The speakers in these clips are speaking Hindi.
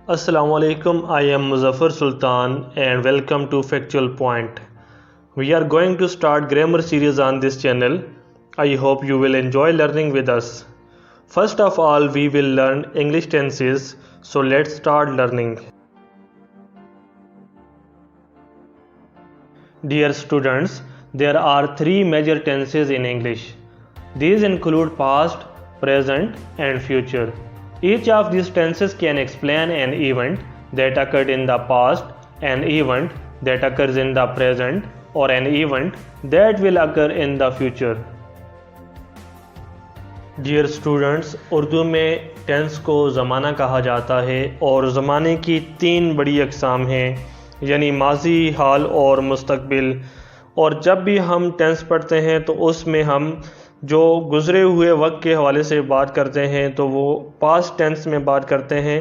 Assalamualaikum, I am Muzaffar Sultan and welcome to Factual Point. We are going to start grammar series on this channel. I hope you will enjoy learning with us. First of all, we will learn English tenses, so let's start learning. Dear students, there are three major tenses in English. These include past, present and future. Each of these tenses can explain an event that occurred in the past, an event that occurs in the present, or an event that will occur in the future. Dear students, Urdu में टेंस को ज़माना कहा जाता है और ज़माने की तीन बड़ी अक़साम हैं, यानी माजी, हाल और मुस्तक़बिल। और जब भी हम टेंस पढ़ते हैं तो उसमें हम जो गुज़रे हुए वक्त के हवाले से बात करते हैं तो वो पास्ट टेंस में बात करते हैं,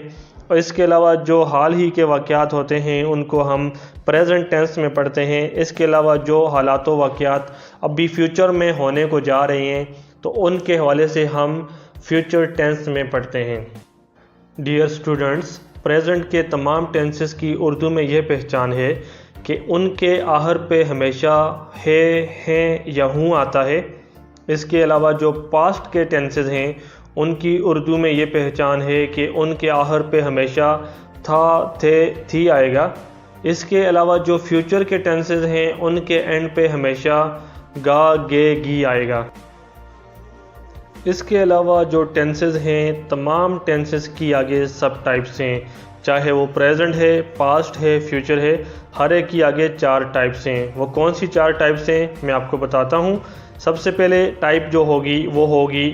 और इसके अलावा जो हाल ही के वाक़यात होते हैं उनको हम प्रेजेंट टेंस में पढ़ते हैं। इसके अलावा जो हालात व वाक़यात अभी फ्यूचर में होने को जा रहे हैं तो उनके हवाले से हम फ्यूचर टेंस में पढ़ते हैं। डियर स्टूडेंट्स, प्रेजेंट के तमाम टेंसेस की उर्दू में यह पहचान है कि उनके आखिर पे हमेशा है, हैं या हूँ आता है। इसके अलावा जो पास्ट के टेंसेस हैं उनकी उर्दू में ये पहचान है कि उनके आखिर पे हमेशा था, थे, थी आएगा। इसके अलावा जो फ्यूचर के टेंसेस हैं उनके एंड पे हमेशा गा, गे, गी आएगा। इसके अलावा जो टेंसेस हैं तमाम टेंसेस की आगे सब टाइप्स हैं, चाहे वो प्रेजेंट है, पास्ट है, फ्यूचर है, हर एक की आगे चार टाइप्स हैं। वो कौन सी चार टाइप्स हैं मैं आपको बताता हूँ। सबसे पहले टाइप जो होगी वो होगी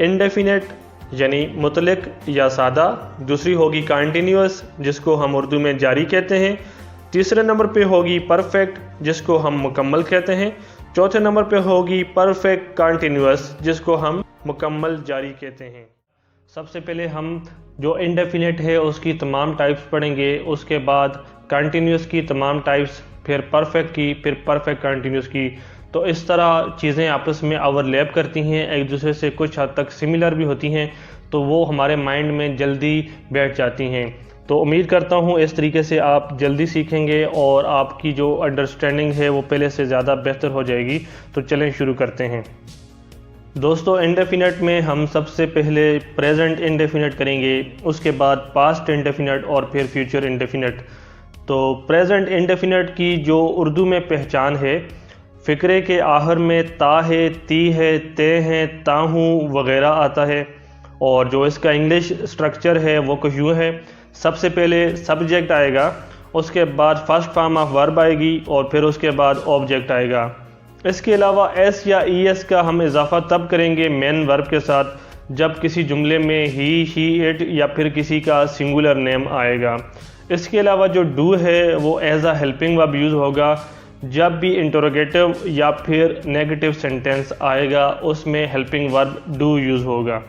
इंडेफिनेट यानी मुतलक या सादा। दूसरी होगी कंटिन्यूअस जिसको हम उर्दू में जारी कहते हैं। तीसरे नंबर पे होगी परफेक्ट जिसको हम मुकम्मल कहते हैं। चौथे नंबर पे होगी परफेक्ट कंटिन्यूअस जिसको हम मुकम्मल जारी कहते हैं। सबसे पहले हम जो इंडेफिनेट है उसकी तमाम टाइप्स पढ़ेंगे, उसके बाद कंटिन्यूअस की तमाम टाइप्स, फिर परफेक्ट की, फिर परफेक्ट कंटिन्यूअस की। तो इस तरह चीज़ें आपस में ओवरलैप करती हैं, एक दूसरे से कुछ हद तक सिमिलर भी होती हैं, तो वो हमारे माइंड में जल्दी बैठ जाती हैं। तो उम्मीद करता हूँ इस तरीके से आप जल्दी सीखेंगे और आपकी जो अंडरस्टैंडिंग है वो पहले से ज़्यादा बेहतर हो जाएगी। तो चलें शुरू करते हैं। दोस्तों, इंडेफिनेट में हम सबसे पहले प्रेजेंट इंडेफिनेट करेंगे, उसके बाद पास्ट इंडेफिनेट और फिर फ्यूचर इंडेफिनेट। तो प्रेजेंट इंडेफिनेट की जो उर्दू में पहचान है, फ़िक्रे के आखिर में ता है, ती है, ते हैं, ताहूँ वग़ैरह आता है। और जो इसका इंग्लिश स्ट्रक्चर है वो कुछ यूँ है, सबसे पहले सब्जेक्ट आएगा, उसके बाद फर्स्ट फॉर्म ऑफ वर्ब आएगी और फिर उसके बाद ऑब्जेक्ट आएगा। इसके अलावा एस या ई एस का हम इजाफा तब करेंगे मेन वर्ब के साथ जब किसी जुमले में ही, शी, इट या फिर किसी का सिंगुलर नेम आएगा। इसके अलावा जो डू है वो as a helping verb use होगा जब भी इंटरोगेटिव या फिर नेगेटिव सेंटेंस आएगा, उसमें हेल्पिंग वर्ब डू यूज़ होगा।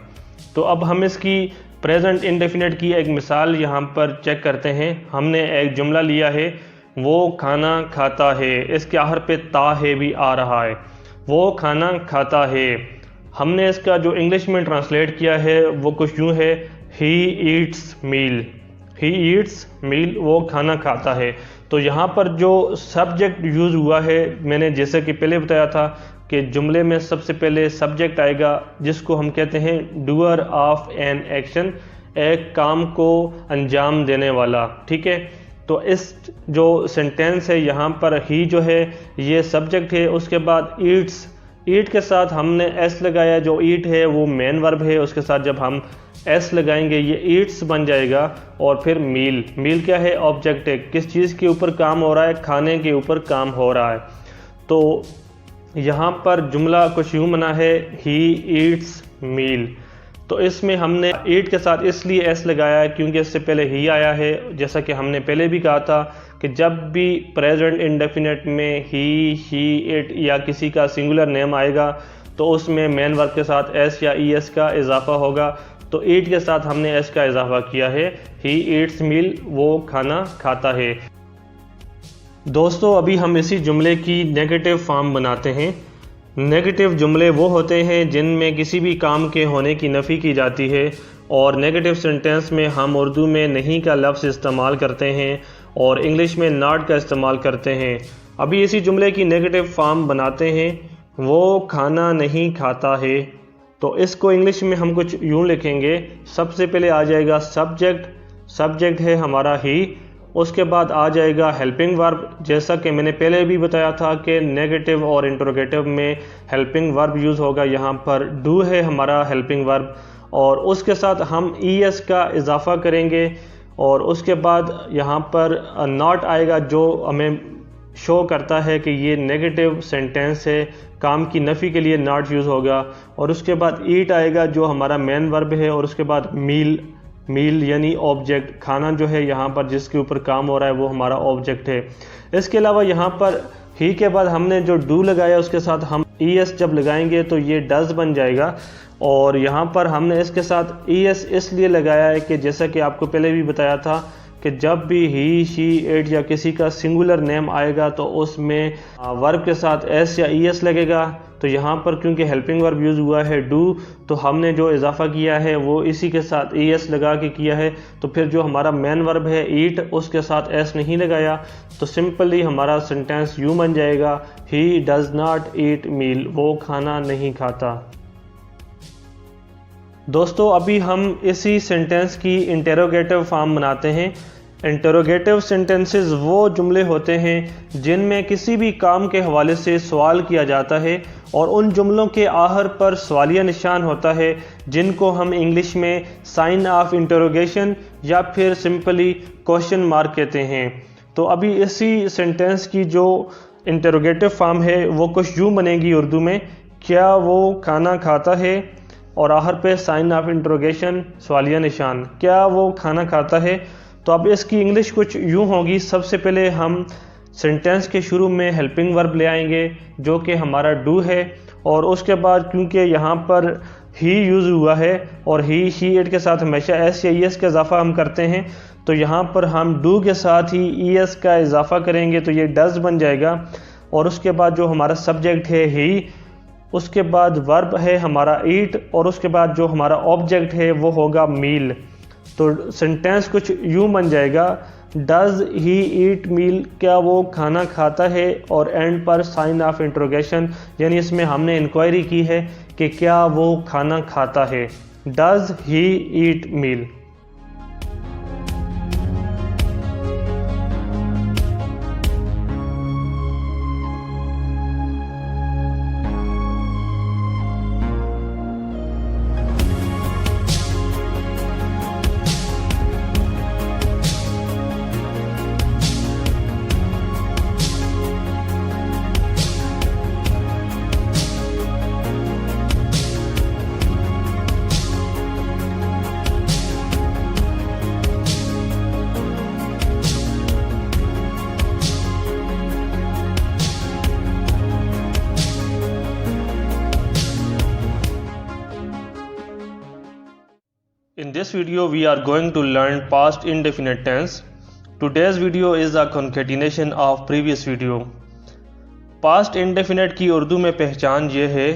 तो अब हम इसकी प्रेजेंट इंडेफिनेट की एक मिसाल यहाँ पर चेक करते हैं। हमने एक जुमला लिया है, वो खाना खाता है, इसके आखिर पे ता है भी आ रहा है, वो खाना खाता है। हमने इसका जो इंग्लिश में ट्रांसलेट किया है वो कुछ यूँ है, he eats meal, he eats मील, वो खाना खाता है। तो यहाँ पर जो सब्जेक्ट यूज़ हुआ है, मैंने जैसे कि पहले बताया था कि जुमले में सबसे पहले सब्जेक्ट आएगा जिसको हम कहते हैं डूअर ऑफ एन एक्शन, एक काम को अंजाम देने वाला। ठीक है, तो इस जो सेंटेंस है यहाँ पर ही जो है ये सब्जेक्ट है। उसके बाद ईट्स, ईट के साथ हमने एस लगाया, जो ईट है वो मेन वर्ब है, उसके साथ जब हम एस लगाएंगे ये ईट्स बन जाएगा। और फिर मील, मील क्या है, ऑब्जेक्ट है, किस चीज़ के ऊपर काम हो रहा है, खाने के ऊपर काम हो रहा है। तो यहाँ पर जुमला कुछ यूँ बना है, ही ईट्स मील। तो इसमें हमने ईट के साथ इसलिए एस लगाया है क्योंकि इससे पहले ही आया है। जैसा कि हमने पहले भी कहा था कि जब भी प्रेजेंट इंडेफिनेट में ही, शी, इट या किसी का सिंगुलर नेम आएगा तो उसमें मेन वर्ब के साथ एस या ई एस का इजाफा होगा। तो ईट के साथ हमने एस का इजाफा किया है, ही ईट्स मील, वो खाना खाता है। दोस्तों, अभी हम इसी जुमले की नेगेटिव फॉर्म बनाते हैं। नेगेटिव जुमले वो होते हैं जिनमें किसी भी काम के होने की नफ़ी की जाती है और नेगेटिव सेंटेंस में हम उर्दू में नहीं का लफ्ज़ इस्तेमाल करते हैं और इंग्लिश में नॉट का इस्तेमाल करते हैं। अभी इसी जुमले की नेगेटिव फॉर्म बनाते हैं, वो खाना नहीं खाता है। तो इसको इंग्लिश में हम कुछ यूँ लिखेंगे, सबसे पहले आ जाएगा सब्जेक्ट, सब्जेक्ट है हमारा ही, उसके बाद आ जाएगा हेल्पिंग वर्ब। जैसा कि मैंने पहले भी बताया था कि नेगेटिव और इंटरोगेटिव में हेल्पिंग वर्ब यूज़ होगा, यहाँ पर डू है हमारा हेल्पिंग वर्ब और उसके साथ हम ईएस का इजाफा करेंगे और उसके बाद यहाँ पर नॉट आएगा जो हमें शो करता है कि ये नेगेटिव सेंटेंस है, काम की नफ़ी के लिए नॉट यूज़ होगा। और उसके बाद ईट आएगा जो हमारा मेन वर्ब है और उसके बाद मील, मील यानी ऑब्जेक्ट, खाना जो है यहाँ पर जिसके ऊपर काम हो रहा है वो हमारा ऑब्जेक्ट है। इसके अलावा यहाँ पर ही के बाद हमने जो डू लगाया उसके साथ हम ईएस जब लगाएंगे तो ये डज बन जाएगा और यहाँ पर हमने इसके साथ ईएस इसलिए लगाया है कि जैसा कि आपको पहले भी बताया था कि जब भी ही, शी, इट या किसी का सिंगुलर नेम आएगा तो उसमें वर्ब के साथ एस या ईएस लगेगा। तो यहाँ पर क्योंकि हेल्पिंग वर्ब यूज़ हुआ है डू, तो हमने जो इजाफा किया है वो इसी के साथ ईएस लगा के किया है। तो फिर जो हमारा मेन वर्ब है ईट, उसके साथ एस नहीं लगाया, तो सिंपली हमारा सेंटेंस यूँ बन जाएगा, he does not eat meal, वो खाना नहीं खाता। दोस्तों अभी हम इसी सेंटेंस की इंटेरोगेटिव फॉर्म बनाते हैं। इंटेरोगेटिव सेंटेंसेस वो जुमले होते हैं जिनमें किसी भी काम के हवाले से सवाल किया जाता है और उन जुमलों के आखिर पर सवालिया निशान होता है, जिनको हम इंग्लिश में साइन ऑफ इंटेरोगेशन या फिर सिंपली क्वेश्चन मार्क कहते हैं। तो अभी इसी सेंटेंस की जो इंटेरोगेटिव फॉर्म है वो कुछ यूँ बनेगी उर्दू में, क्या वो खाना खाता है, और आखिर पे साइन ऑफ इंट्रोगेशन सवालिया निशान, क्या वो खाना खाता है। तो अब इसकी इंग्लिश कुछ यूँ होगी, सबसे पहले हम सेंटेंस के शुरू में हेल्पिंग वर्ब ले आएंगे जो कि हमारा डू है और उसके बाद क्योंकि यहाँ पर ही यूज़ हुआ है और ही, शी, इट के साथ हमेशा एस या ईएस का इजाफा हम करते हैं, तो यहाँ पर हम डू के साथ ही ईएस का इजाफा करेंगे तो ये डज बन जाएगा। और उसके बाद जो हमारा सब्जेक्ट है ही, उसके बाद वर्ब है हमारा ईट और उसके बाद जो हमारा ऑब्जेक्ट है वो होगा मील। तो सेंटेंस कुछ यूँ बन जाएगा, डज ही ईट मील, क्या वो खाना खाता है, और एंड पर साइन ऑफ इंट्रोगेशन, यानी इसमें हमने इंक्वायरी की है कि क्या वो खाना खाता है, does he eat meal. In this video we are going to learn past indefinite tense. Today's video is a concatenation of previous video. Past indefinite की उर्दू में पहचान ये है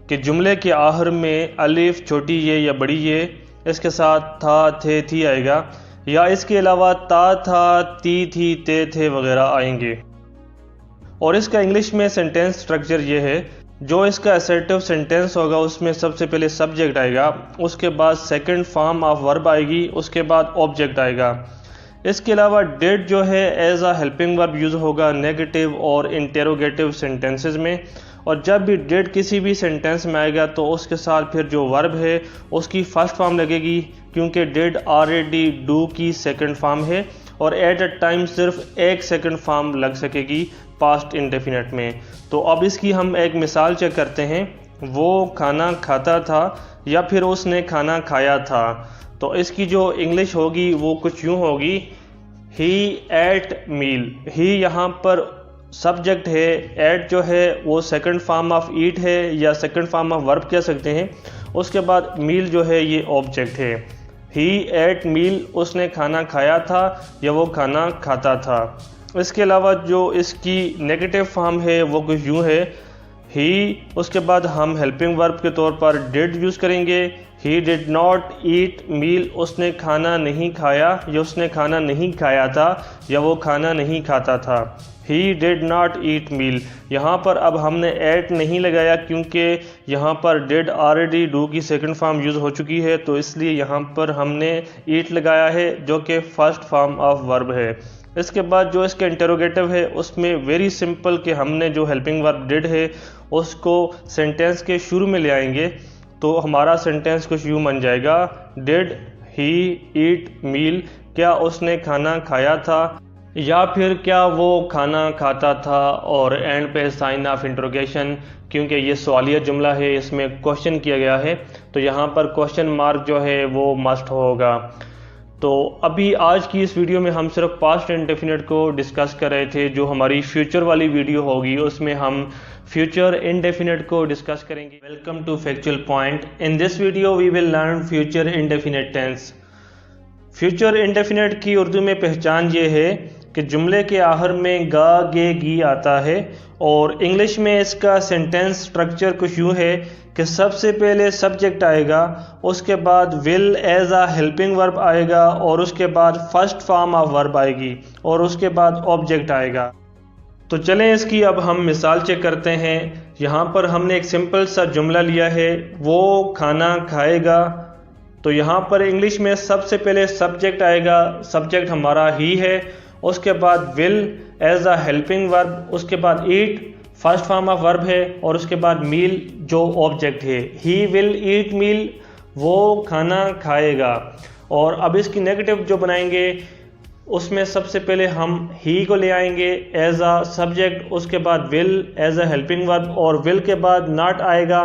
कि जुमले के आखिर में अलिफ छोटी ये या बड़ी ये, इसके साथ था, थे, थी आएगा, या इसके अलावा ता, था, ती, थी, ते, थे वगैरह आएंगे। और इसका इंग्लिश में सेंटेंस स्ट्रक्चर ये है, जो इसका असर्टिव सेंटेंस होगा उसमें सबसे पहले सब्जेक्ट आएगा, उसके बाद सेकंड फॉर्म ऑफ वर्ब आएगी, उसके बाद ऑब्जेक्ट आएगा। इसके अलावा डिड जो है as a helping verb use होगा नेगेटिव और इंटेरोगेटिव सेंटेंसेस में, और जब भी डिड किसी भी सेंटेंस में आएगा तो उसके साथ फिर जो वर्ब है उसकी फर्स्ट फॉर्म लगेगी, क्योंकि डिड ऑलरेडी डू की सेकंड फॉर्म है और एट अ टाइम सिर्फ एक सेकंड फॉर्म लग सकेगी पास्ट इंडेफिनिट में। तो अब इसकी हम एक मिसाल चेक करते हैं, वो खाना खाता था या फिर उसने खाना खाया था। तो इसकी जो इंग्लिश होगी वो कुछ यूँ होगी, ही एट मील। ही यहाँ पर सब्जेक्ट है, एट जो है वो सेकंड फॉर्म ऑफ ईट है या सेकंड फॉर्म ऑफ वर्ब कह सकते हैं, उसके बाद मील जो है ये ऑब्जेक्ट है। ही एट मील, उसने खाना खाया था या वो खाना खाता था। इसके अलावा जो इसकी नेगेटिव फॉर्म है वो कुछ यूँ है, ही, उसके बाद हम हेल्पिंग वर्ब के तौर पर डिड यूज़ करेंगे, ही डिड नॉट ईट मील, उसने खाना नहीं खाया या उसने खाना नहीं खाया था या वो खाना नहीं खाता था। ही डिड नॉट ईट मील, यहाँ पर अब हमने एट नहीं लगाया क्योंकि यहाँ पर डिड ऑलरेडी डू की सेकंड फॉर्म यूज़ हो चुकी है, तो इसलिए यहाँ पर हमने ईट लगाया है जो कि फर्स्ट फॉर्म ऑफ वर्ब है। इसके बाद जो इसका इंटरोगेटिव है उसमें वेरी सिंपल कि हमने जो हेल्पिंग वर्ब डिड है उसको सेंटेंस के शुरू में ले आएंगे, तो हमारा सेंटेंस कुछ यूँ बन जाएगा, डिड ही ईट मील, क्या उसने खाना खाया था या फिर क्या वो खाना खाता था, और एंड पे साइन ऑफ इंट्रोगेशन, क्योंकि ये सवालिया जुमला है इसमें क्वेश्चन किया गया है तो यहाँ पर क्वेश्चन मार्क जो है वो मस्ट होगा। तो अभी आज की इस वीडियो में हम सिर्फ पास्ट इंडेफिनिट को डिस्कस कर रहे थे, जो हमारी फ्यूचर वाली वीडियो होगी उसमें हम फ्यूचर इंडेफिनिट को डिस्कस करेंगे। Welcome to factual point. In this video we will learn future indefinite tense. Future indefinite की उर्दू में पहचान ये है कि जुमले के आखिर में गा गे गी आता है, और इंग्लिश में इसका सेंटेंस स्ट्रक्चर कुछ यूँ है कि सबसे पहले सब्जेक्ट आएगा, उसके बाद will as a helping verb आएगा, और उसके बाद फर्स्ट फॉर्म ऑफ वर्ब आएगी, और उसके बाद ऑब्जेक्ट आएगा। तो चलें इसकी अब हम मिसाल चेक करते हैं। यहाँ पर हमने एक सिंपल सा जुमला लिया है, वो खाना खाएगा। तो यहाँ पर इंग्लिश में सबसे पहले सब्जेक्ट आएगा, सब्जेक्ट हमारा ही है, उसके बाद will as a helping verb, उसके बाद eat first form of verb है, और उसके बाद मील जो ऑब्जेक्ट है। ही विल ईट मील, वो खाना खाएगा। और अब इसकी नेगेटिव जो बनाएंगे उसमें सबसे पहले हम ही को ले आएंगे एज अ सब्जेक्ट, उसके बाद will as a helping verb, और विल के बाद नॉट आएगा,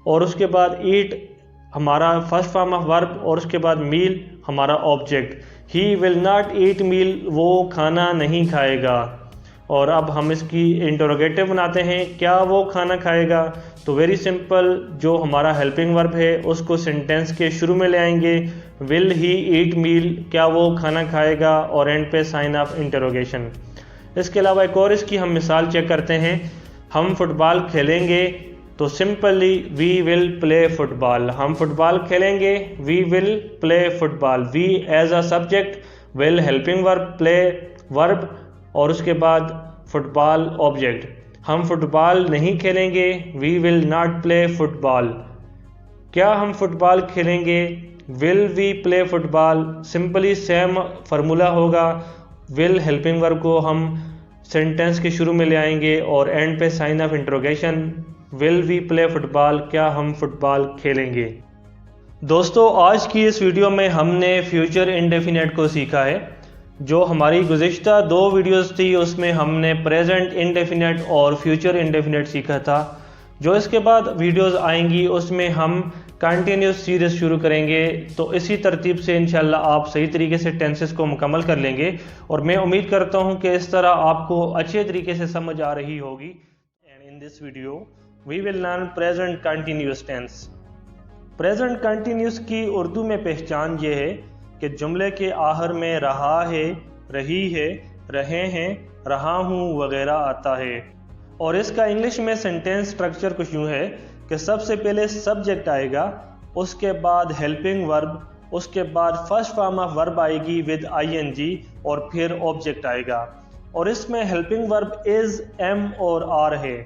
और उसके बाद ईट हमारा फर्स्ट फॉर्म ऑफ वर्ब, और उसके बाद मील हमारा object. He will not eat meal, वो खाना नहीं खाएगा। और अब हम इसकी इंटरोगेटिव बनाते हैं, क्या वो खाना खाएगा। तो वेरी सिंपल, जो हमारा हेल्पिंग वर्ब है उसको सेंटेंस के शुरू में ले आएंगे, विल ही ईट मील, क्या वो खाना खाएगा, और एंड पे साइन ऑफ इंटरोगेशन। इसके अलावा एक और इसकी हम मिसाल चेक करते हैं। हम फुटबॉल खेलेंगे, तो simply we will play football, हम फुटबॉल खेलेंगे, we will play football. We as a subject, will helping verb, play verb, और उसके बाद फुटबॉल ऑब्जेक्ट। हम फुटबॉल नहीं खेलेंगे, we will not play football. क्या हम फुटबॉल खेलेंगे, will we play football. Simply same formula होगा, विल हेल्पिंग वर्ब को हम सेंटेंस के शुरू में ले आएंगे, और एंड पे sign of interrogation, will we play football, क्या हम फुटबॉल खेलेंगे। दोस्तों, आज की इस वीडियो में हमने फ्यूचर इंडेफिनिट को सीखा है। जो हमारी गुज़िश्ता 2 वीडियोस थी उसमें हमने प्रेजेंट इंडेफिनिट और फ्यूचर इंडेफिनिट सीखा था। जो इसके बाद वीडियोस आएंगी उसमें हम कंटिन्यूस सीरीज़ शुरू करेंगे, तो इसी तरतीब से इंशाल्लाह आप सही तरीके से टेंसेस को मुकम्मल कर लेंगे, और मैं उम्मीद करता हूं कि इस तरह आपको अच्छे तरीके से समझ आ रही होगी। And in this video we will learn present continuous tense. Present continuous की उर्दू में पहचान ये है कि जुमले के आखिर में रहा है, रही है, रहे हैं, रहा हूँ वगैरह आता है। और इसका इंग्लिश में सेंटेंस स्ट्रक्चर कुछ यूँ है कि सबसे पहले सब्जेक्ट आएगा, उसके बाद हेल्पिंग वर्ब, उसके बाद फर्स्ट फॉर्म ऑफ वर्ब आएगी विद आईएनजी, और फिर ऑब्जेक्ट आएगा। और इसमें हेल्पिंग वर्ब इज, एम और आर है।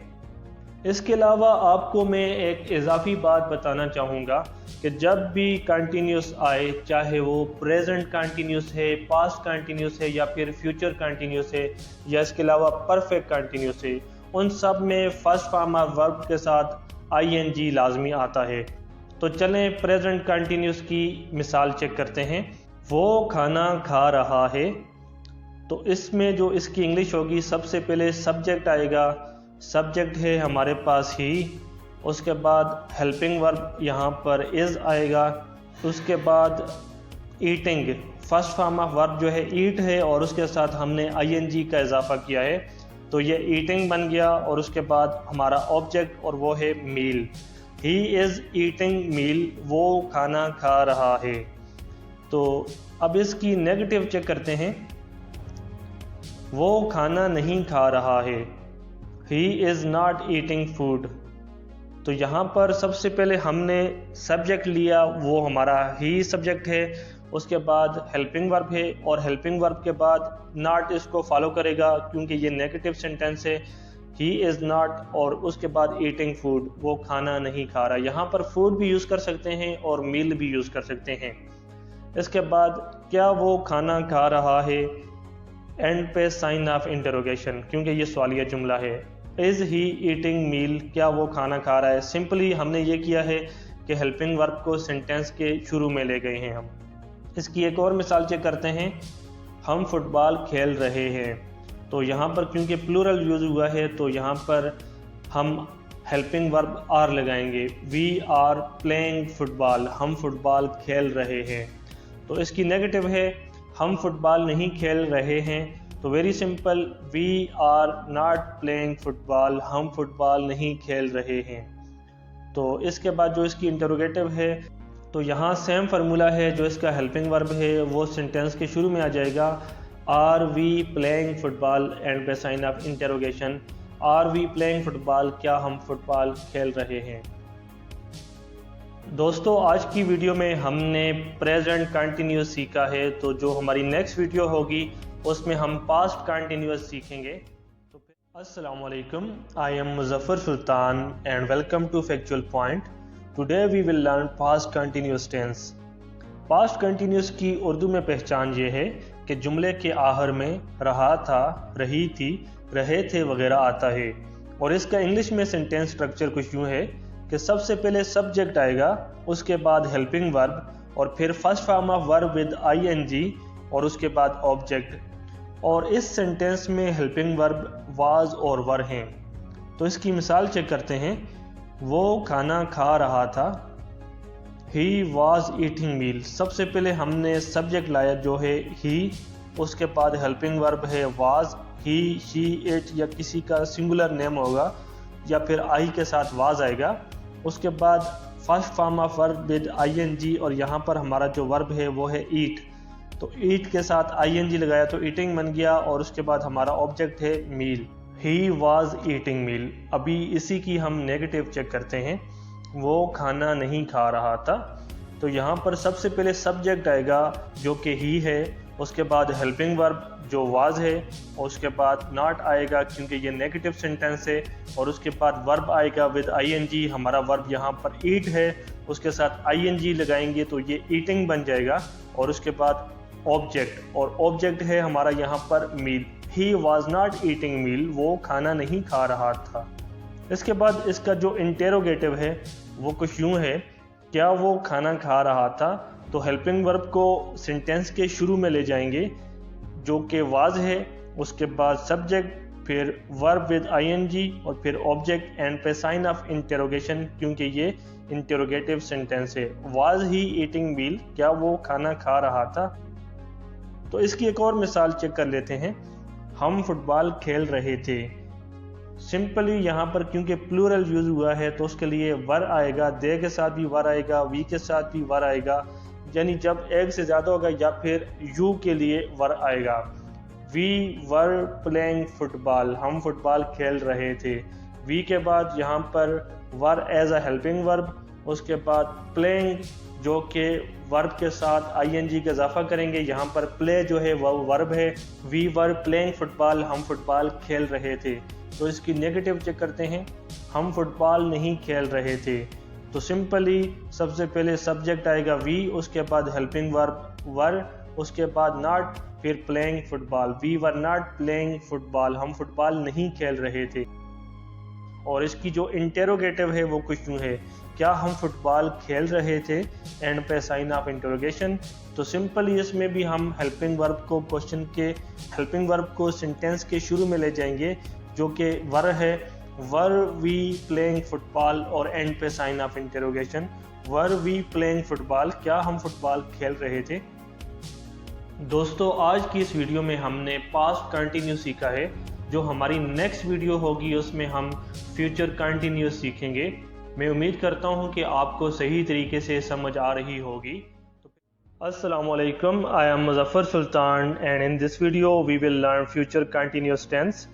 इसके अलावा आपको मैं एक इजाफी बात बताना चाहूँगा कि जब भी कंटिन्यूस आए, चाहे वो प्रेजेंट कंटिन्यूस है, पास्ट कंटिन्यूस है, या फिर फ्यूचर कंटिन्यूस है, या इसके अलावा परफेक्ट कंटिन्यूस है, उन सब में फर्स्ट फॉर्म ऑफ वर्ब के साथ आईएनजी लाजमी आता है। तो चलें प्रेजेंट कंटिन्यूस की मिसाल चेक करते हैं। वो खाना खा रहा है, तो इसमें जो इसकी इंग्लिश होगी, सबसे पहले सब्जेक्ट आएगा, सब्जेक्ट है हमारे पास ही, उसके बाद हेल्पिंग वर्ब यहाँ पर इज़ आएगा, उसके बाद eating first form of verb जो है ईट है, और उसके साथ हमने आईएनजी का इजाफा किया है, तो ये ईटिंग बन गया। और उसके बाद हमारा ऑब्जेक्ट, और वो है मील। ही इज़ ईटिंग मील, वो खाना खा रहा है। तो अब इसकी नेगेटिव चेक करते हैं। वो खाना नहीं खा रहा है, he is not eating food. तो यहाँ पर सबसे पहले हमने सब्जेक्ट लिया, वो हमारा ही सब्जेक्ट है। उसके बाद हेल्पिंग वर्ब है और हेल्पिंग वर्ब के बाद नॉट इसको फॉलो करेगा क्योंकि ये नेगेटिव सेंटेंस है। ही इज़ नॉट और उसके बाद ईटिंग फूड, वो खाना नहीं खा रहा। यहाँ पर फूड भी यूज़ कर सकते हैं और मील भी यूज़ कर सकते हैं। इसके बाद क्या वो खाना खा रहा है, एंड पे साइन ऑफ इंटरोगेशन क्योंकि ये सवालिया जुमला है। इज़ ही ईटिंग मील, क्या वो खाना खा रहा है। सिंपली हमने ये किया है कि हेल्पिंग वर्ब को सेंटेंस के शुरू में ले गए हैं हम। इसकी एक और मिसाल चेक करते हैं। हम फुटबॉल खेल रहे हैं, तो यहाँ पर क्योंकि प्लूरल यूज हुआ है तो यहाँ पर हम हेल्पिंग वर्ब आर लगाएंगे। वी आर प्लेइंग फुटबॉल, हम फुटबॉल खेल रहे हैं। तो इसकी नेगेटिव है हम फुटबॉल नहीं खेल रहे हैं, तो very simple, we are not playing football, हम फुटबॉल नहीं खेल रहे हैं। तो इसके बाद जो इसकी इंटरोगेटिव है, तो यहाँ सेम फार्मूला है। जो इसका हेल्पिंग वर्ब है वो सेंटेंस के शुरू में आ जाएगा। Are we playing football and पे sign of interrogation. Are we playing football, क्या हम फुटबॉल खेल रहे हैं। दोस्तों आज की वीडियो में हमने प्रेजेंट कंटिन्यूस सीखा है, तो जो हमारी नेक्स्ट वीडियो होगी उसमें हम पास्ट कंटिन्यूस सीखेंगे। तो अस्सलाम वालेकुम, I am Muzaffar Sultan and welcome to factual point. Today we will learn past continuous tense. Past continuous की उर्दू में पहचान ये है कि जुमले के आखिर में रहा था, रही थी, रहे थे वगैरह आता है। और इसका इंग्लिश में सेंटेंस स्ट्रक्चर कुछ यूँ है कि सबसे पहले सब्जेक्ट आएगा, उसके बाद हेल्पिंग वर्ब और फिर first form of verb with ING और उसके बाद ऑब्जेक्ट। और इस सेंटेंस में हेल्पिंग वर्ब वाज और वर हैं। तो इसकी मिसाल चेक करते हैं। वो खाना खा रहा था, ही वाज ईटिंग मील। सबसे पहले हमने सब्जेक्ट लाया जो है ही, उसके बाद हेल्पिंग वर्ब है वाज। ही, शी, इट या किसी का सिंगुलर नेम होगा या फिर आई के साथ वाज आएगा। उसके बाद first form of verb with ING और यहाँ पर हमारा जो वर्ब है वो है ईट। तो ईट के साथ आईएनजी लगाया तो ईटिंग बन गया और उसके बाद हमारा ऑब्जेक्ट है मील। ही वाज ईटिंग मील। अभी इसी की हम नेगेटिव चेक करते हैं। वो खाना नहीं खा रहा था, तो यहाँ पर सबसे पहले सब्जेक्ट आएगा जो कि ही है, उसके बाद हेल्पिंग वर्ब जो वाज है और उसके बाद नॉट आएगा क्योंकि ये नेगेटिव सेंटेंस है, और उसके बाद वर्ब आएगा विद आईएनजी। हमारा वर्ब यहाँ पर ईट है, उसके साथ आईएनजी लगाएंगे तो ये ईटिंग बन जाएगा। और उसके बाद ऑब्जेक्ट, और ऑब्जेक्ट है हमारा यहाँ पर मील। He was not eating meal, वो खाना नहीं खा रहा था। इसके बाद इसका जो इंटेरोगेटिव है वो कुछ यूँ है, क्या वो खाना खा रहा था। तो हेल्पिंग वर्ब को सेंटेंस के शुरू में ले जाएंगे जो कि वाज है, उसके बाद सब्जेक्ट, फिर वर्ब विद आईएनजी और फिर ऑब्जेक्ट एंड पे साइन ऑफ इंटेरोगेशन क्योंकि ये इंटेरोगेटिव सेंटेंस है। वाज ही ईटिंग मील, क्या वो खाना खा रहा था। तो इसकी एक और मिसाल चेक कर लेते हैं। हम फुटबॉल खेल रहे थे। सिंपली यहाँ पर क्योंकि प्लूरल यूज हुआ है तो उसके लिए वर आएगा, दे के साथ भी वर आएगा, वी के साथ भी वर आएगा, यानी जब एक से ज़्यादा होगा या फिर यू के लिए वर आएगा। वी वर प्लेइंग फुटबॉल, हम फुटबॉल खेल रहे थे। वी के बाद यहाँ पर were as a helping verb, उसके बाद प्लेइंग जो कि वर्ब के साथ आईएनजी का इजाफा करेंगे। यहाँ पर प्ले जो है वह वर्ब है। वी वर प्लेइंग फुटबॉल, हम फुटबॉल खेल रहे थे। तो इसकी नेगेटिव चेक करते हैं। हम फुटबॉल नहीं खेल रहे थे, तो सिंपली सबसे पहले सब्जेक्ट आएगा वी, उसके बाद हेल्पिंग वर्ब वर, उसके बाद नॉट, फिर playing football. We were not playing football, हम फुटबॉल नहीं खेल रहे थे। और इसकी जो इंटेरोगेटिव है वो कुछ यूँ है, क्या हम फुटबॉल खेल रहे थे, एंड पे साइन ऑफ इंटरोगेशन। तो सिंपली इसमें भी हम हेल्पिंग वर्ब को क्वेश्चन के हेल्पिंग वर्ब को सेंटेंस के शुरू में ले जाएंगे जो कि वर है। वर वी प्लेइंग फुटबॉल और एंड पे sign of interrogation. Were we playing football, क्या हम फुटबॉल खेल रहे थे। दोस्तों आज की इस वीडियो में हमने पास्ट कंटिन्यूस सीखा है। जो हमारी नेक्स्ट वीडियो होगी उसमें हम फ्यूचर कंटिन्यूस सीखेंगे। मैं उम्मीद करता हूं कि आपको सही तरीके से समझ आ रही होगी। अस्सलामु अलैकुम, I am Muzaffar Sultan and in this video we will learn future continuous tense.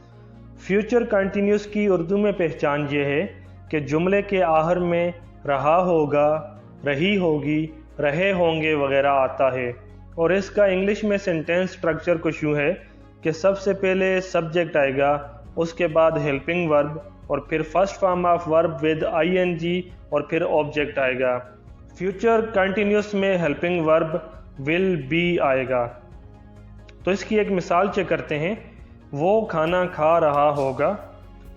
Future continuous की उर्दू में पहचान ये है कि जुमले के आखिर में रहा होगा, रही होगी, रहे होंगे वगैरह आता है। और इसका इंग्लिश में सेंटेंस स्ट्रक्चर कुछ यूँ है कि सबसे पहले सब्जेक्ट आएगा, उसके बाद हेल्पिंग वर्ब और फिर first form of verb with ING और फिर ऑब्जेक्ट आएगा। फ्यूचर कंटिन्यूस में हेल्पिंग वर्ब विल बी आएगा। तो इसकी एक मिसाल चेक करते हैं। वो खाना खा रहा होगा,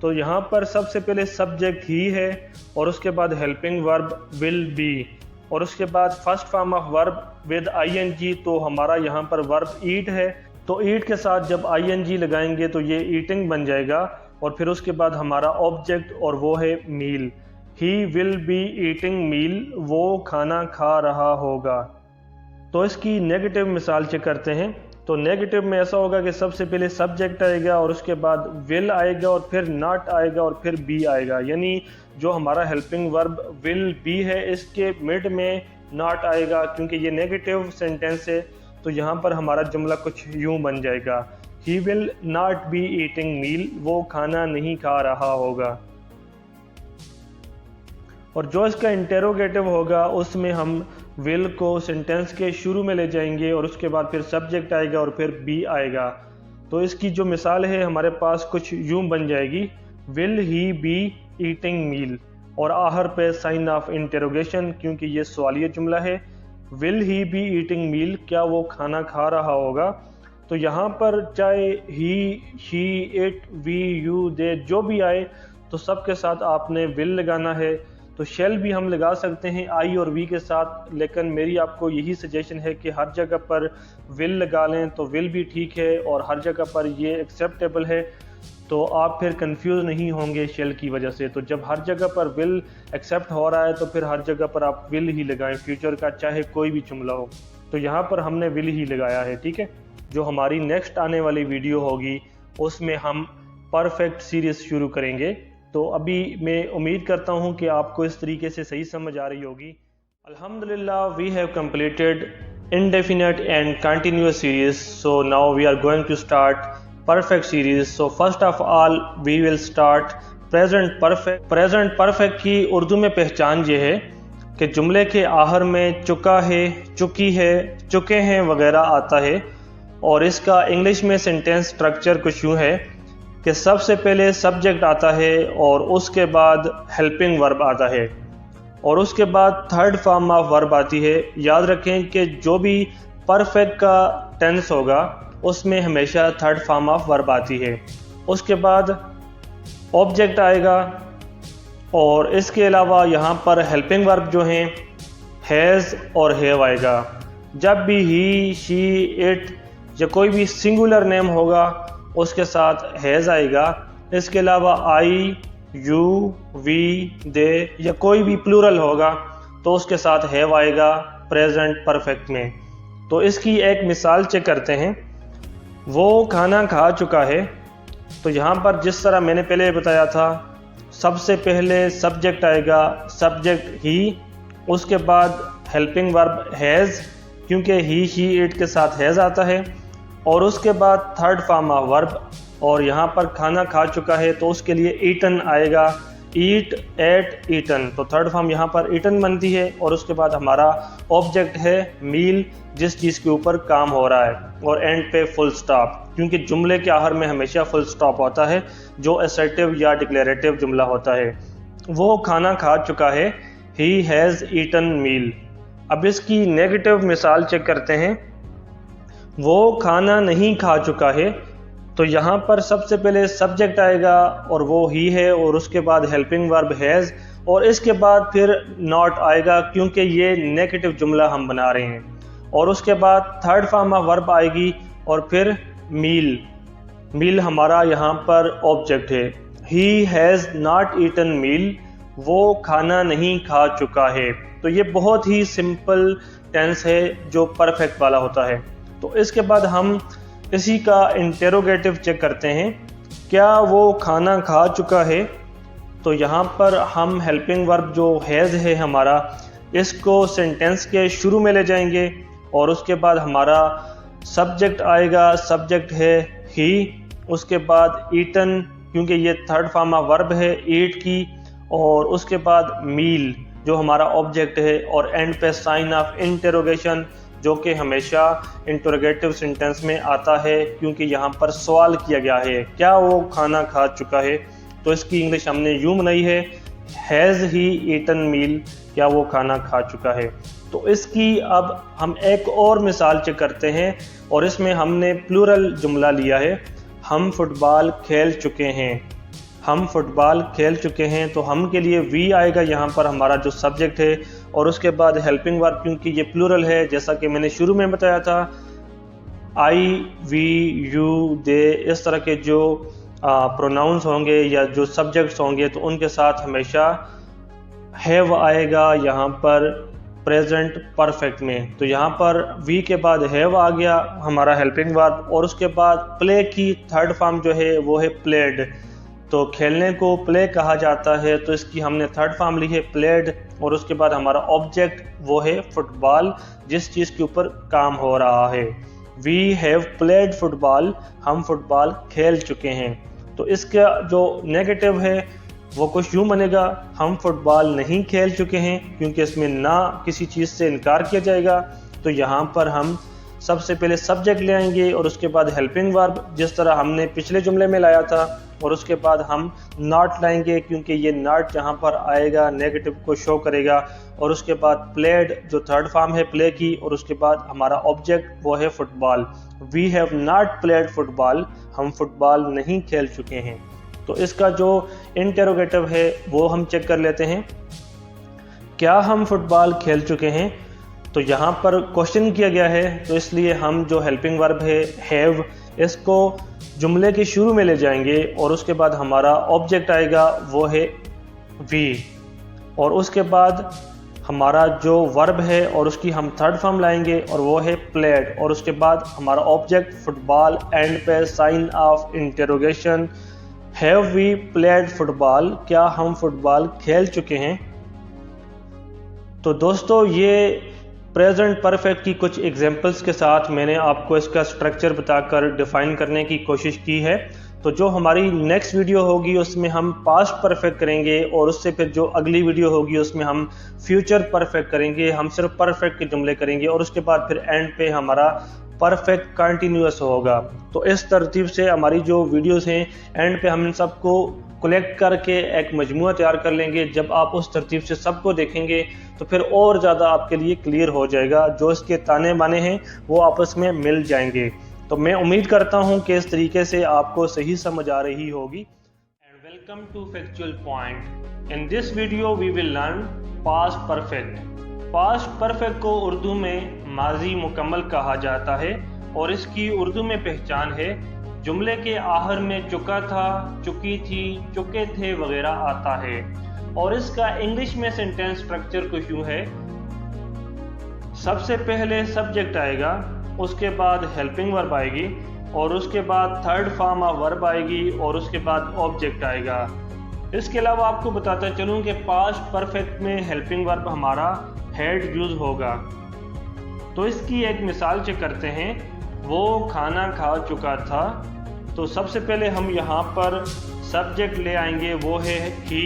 तो यहाँ पर सबसे पहले सब्जेक्ट ही है और उसके बाद हेल्पिंग वर्ब विल बी और उसके बाद first form of verb with ING. तो हमारा यहाँ पर वर्ब ईट है, तो ईट के साथ जब आईएनजी लगाएंगे तो ये ईटिंग बन जाएगा और फिर उसके बाद हमारा ऑब्जेक्ट और वो है मील। He will be eating meal, वो खाना खा रहा होगा। तो इसकी नेगेटिव मिसाल चेक करते हैं। तो नेगेटिव में ऐसा होगा कि सबसे पहले सब्जेक्ट आएगा और उसके बाद विल आएगा और फिर नॉट आएगा और फिर बी आएगा, यानी जो हमारा हेल्पिंग वर्ब विल बी है इसके मिड में नॉट आएगा क्योंकि ये नेगेटिव सेंटेंस है। तो यहाँ पर हमारा जुमला कुछ यूं बन जाएगा, he will not be eating meal, वो खाना नहीं खा रहा होगा। और जो इसका इंटेरोगेटिव होगा उसमें हम विल को सेंटेंस के शुरू में ले जाएंगे और उसके बाद फिर सब्जेक्ट आएगा और फिर बी आएगा। तो इसकी जो मिसाल है हमारे पास कुछ यूं बन जाएगी, विल ही बी ईटिंग मील और आखिर पे साइन ऑफ इंटेरोगेशन क्योंकि ये सवालिया जुमला है। विल ही बी ईटिंग मील, क्या वो खाना खा रहा होगा। तो यहाँ पर चाहे ही, शी, इट, वी, यू, दे जो भी आए तो सबके साथ आपने विल लगाना है। तो शेल भी हम लगा सकते हैं आई और वी के साथ, लेकिन मेरी आपको यही सजेशन है कि हर जगह पर विल लगा लें। तो विल भी ठीक है और हर जगह पर ये एक्सेप्टेबल है, तो आप फिर कंफ्यूज नहीं होंगे शेल की वजह से। तो जब हर जगह पर विल एक्सेप्ट हो रहा है तो फिर हर जगह पर आप विल ही लगाएं, फ्यूचर का चाहे कोई भी जुमला हो। तो यहाँ पर हमने विल ही लगाया है, ठीक है। जो हमारी नेक्स्ट आने वाली वीडियो होगी उसमें हम परफेक्ट सीरीज शुरू करेंगे। तो अभी मैं उम्मीद करता हूँ कि आपको इस तरीके से सही समझ आ रही होगी। अल्हम्दुलिल्लाह, we have completed indefinite and continuous series, so now we are going to start perfect series. So first of all we will start present perfect. present perfect की उर्दू में पहचान ये है कि जुमले के आखिर में चुका है, चुकी है, चुके हैं वगैरह आता है। और इसका इंग्लिश में सेंटेंस स्ट्रक्चर कुछ यूँ है कि सबसे पहले सब्जेक्ट आता है और उसके बाद हेल्पिंग वर्ब आता है और उसके बाद थर्ड फॉर्म ऑफ वर्ब आती है। याद रखें कि जो भी परफेक्ट का टेंस होगा उसमें हमेशा थर्ड फॉर्म ऑफ वर्ब आती है। उसके बाद ऑब्जेक्ट आएगा और इसके अलावा यहाँ पर हेल्पिंग वर्ब जो हैं हैज़ और हैव आएगा। जब भी ही, शी, इट या कोई भी सिंगुलर नेम होगा उसके साथ हैज़ आएगा। इसके अलावा आई, यू, वी, दे या कोई भी प्लूरल होगा तो उसके साथ हैव आएगा प्रेजेंट परफेक्ट में। तो इसकी एक मिसाल चेक करते हैं। वो खाना खा चुका है, तो यहाँ पर जिस तरह मैंने पहले बताया था सबसे पहले सब्जेक्ट आएगा, सब्जेक्ट ही, उसके बाद हेल्पिंग वर्ब हैज़ क्योंकि ही, शी, इट के साथ हैज़ आता है और उसके बाद थर्ड फॉर्म ऑफ वर्ब। और यहाँ पर खाना खा चुका है तो उसके लिए ईटन आएगा, ईट, एट, ईटन। तो थर्ड फॉर्म यहाँ पर ईटन बनती है और उसके बाद हमारा ऑब्जेक्ट है मील, जिस चीज़ के ऊपर काम हो रहा है, और एंड पे फुल स्टॉप क्योंकि जुमले के आखिर में हमेशा फुल स्टॉप होता है जो असर्टिव या डिक्लेरेटिव जुमला होता है। वो खाना खा चुका है, ही हैज़ ईटन मील। अब इसकी नेगेटिव मिसाल चेक करते हैं। वो खाना नहीं खा चुका है, तो यहाँ पर सबसे पहले सब्जेक्ट आएगा और वो ही है और उसके बाद हेल्पिंग वर्ब हैज़ और इसके बाद फिर नॉट आएगा क्योंकि ये नेगेटिव जुमला हम बना रहे हैं। और उसके बाद थर्ड फॉर्म ऑफ वर्ब आएगी और फिर मील। मील हमारा यहाँ पर ऑब्जेक्ट है। ही हैज़ नॉट ईटन मील, वो खाना नहीं खा चुका है। तो ये बहुत ही सिंपल टेंस है जो परफेक्ट वाला होता है। तो इसके बाद हम इसी का इंटेरोगेटिव चेक करते हैं, क्या वो खाना खा चुका है। तो यहाँ पर हम हेल्पिंग वर्ब जो हैज़ है हमारा, इसको सेंटेंस के शुरू में ले जाएंगे और उसके बाद हमारा सब्जेक्ट आएगा, सब्जेक्ट है ही, उसके बाद ईटन क्योंकि ये थर्ड फॉर्म ऑफ वर्ब है ईट की, और उसके बाद मील जो हमारा ऑब्जेक्ट है, और एंड पे साइन ऑफ इंटरोगेशन जो कि हमेशा इंटरोगेटिव सेंटेंस में आता है क्योंकि यहाँ पर सवाल किया गया है क्या वो खाना खा चुका है। तो इसकी इंग्लिश हमने यूं बनाई है, हैज़ ही ईटन मील, क्या वो खाना खा चुका है। तो इसकी अब हम एक और मिसाल चेक करते हैं और इसमें हमने प्लूरल जुमला लिया है, हम फुटबॉल खेल चुके हैं। हम फुटबॉल खेल चुके हैं तो हम के लिए वी आएगा यहाँ पर हमारा जो सब्जेक्ट है, और उसके बाद हेल्पिंग वर्ब क्योंकि ये प्लूरल है जैसा कि मैंने शुरू में बताया था, आई वी यू दे इस तरह के जो प्रोनाउंस होंगे या जो सब्जेक्ट्स होंगे तो उनके साथ हमेशा हैव आएगा यहाँ पर प्रेजेंट परफेक्ट में। तो यहाँ पर वी के बाद हैव आ गया हमारा हेल्पिंग वर्ब, और उसके बाद प्ले की थर्ड फॉर्म जो है वो है प्लेड। तो खेलने को प्ले कहा जाता है तो इसकी हमने थर्ड फॉर्म ली है प्लेड, और उसके बाद हमारा ऑब्जेक्ट वो है फुटबॉल जिस चीज़ के ऊपर काम हो रहा है। वी हैव प्लेड फुटबॉल, हम फुटबॉल खेल चुके हैं। तो इसका जो नेगेटिव है वो कुछ यूँ बनेगा, हम फुटबॉल नहीं खेल चुके हैं, क्योंकि इसमें ना किसी चीज़ से इनकार किया जाएगा। तो यहाँ पर हम सबसे पहले सब्जेक्ट ले आएंगे और उसके बाद हेल्पिंग वर्ब जिस तरह हमने पिछले जुमले में लाया था, और उसके बाद हम नॉट लाएंगे क्योंकि ये नॉट जहाँ पर आएगा नेगेटिव को शो करेगा, और उसके बाद प्लेड जो थर्ड फॉर्म है प्ले की, और उसके बाद हमारा ऑब्जेक्ट वो है football. We have not played football, हम फुटबॉल नहीं खेल चुके हैं। तो इसका जो इंटेरोगेटिव है वो हम चेक कर लेते हैं, क्या हम फुटबॉल खेल चुके हैं। तो यहाँ पर क्वेश्चन किया गया है तो इसलिए हम जो हेल्पिंग वर्ब है हैव, इसको जुमले के शुरू में ले जाएंगे, और उसके बाद हमारा ऑब्जेक्ट आएगा वो है वी, और उसके बाद हमारा जो वर्ब है और उसकी हम थर्ड फॉर्म लाएंगे और वो है प्लेड, और उसके बाद हमारा ऑब्जेक्ट फुटबॉल, एंड पे sign of interrogation, have we played football, क्या हम फुटबॉल खेल चुके हैं। तो दोस्तों ये प्रेजेंट परफेक्ट की कुछ एग्जांपल्स के साथ मैंने आपको इसका स्ट्रक्चर बताकर डिफाइन करने की कोशिश की है। तो जो हमारी नेक्स्ट वीडियो होगी उसमें हम पास्ट परफेक्ट करेंगे, और उससे फिर जो अगली वीडियो होगी उसमें हम फ्यूचर परफेक्ट करेंगे। हम सिर्फ परफेक्ट के जुमले करेंगे, और उसके बाद फिर एंड पे हमारा परफेक्ट कंटिन्यूअस होगा। तो इस तरतीब से हमारी जो वीडियोस हैं एंड पे हम इन सबको कलेक्ट करके एक मजमूआ तैयार कर लेंगे। जब आप उस तरतीब से सबको देखेंगे तो फिर और ज़्यादा आपके लिए क्लियर हो जाएगा, जो इसके ताने बाने हैं वो आपस में मिल जाएंगे। तो मैं उम्मीद करता हूं कि इस तरीके से आपको सही समझ आ रही होगी। And welcome to factual point. In this video we will learn past perfect. Past perfect को उर्दू में माजी मुकम्मल कहा जाता है, और इसकी उर्दू में पहचान है जुमले के आखिर में चुका था, चुकी थी, चुके थे वगैरह आता है। और इसका इंग्लिश में सेंटेंस स्ट्रक्चर कुछ यूँ है, सबसे पहले सब्जेक्ट आएगा, उसके बाद हेल्पिंग वर्ब आएगी, और उसके बाद थर्ड फॉर्म ऑफ वर्ब आएगी, और उसके बाद ऑब्जेक्ट आएगा। इसके अलावा आपको बताता चलूँ कि पास्ट परफेक्ट में हेल्पिंग वर्ब हमारा हैड यूज होगा। तो इसकी एक मिसाल चेक करते हैं, वो खाना खा चुका था। तो सबसे पहले हम यहाँ पर सब्जेक्ट ले आएंगे वो है ही,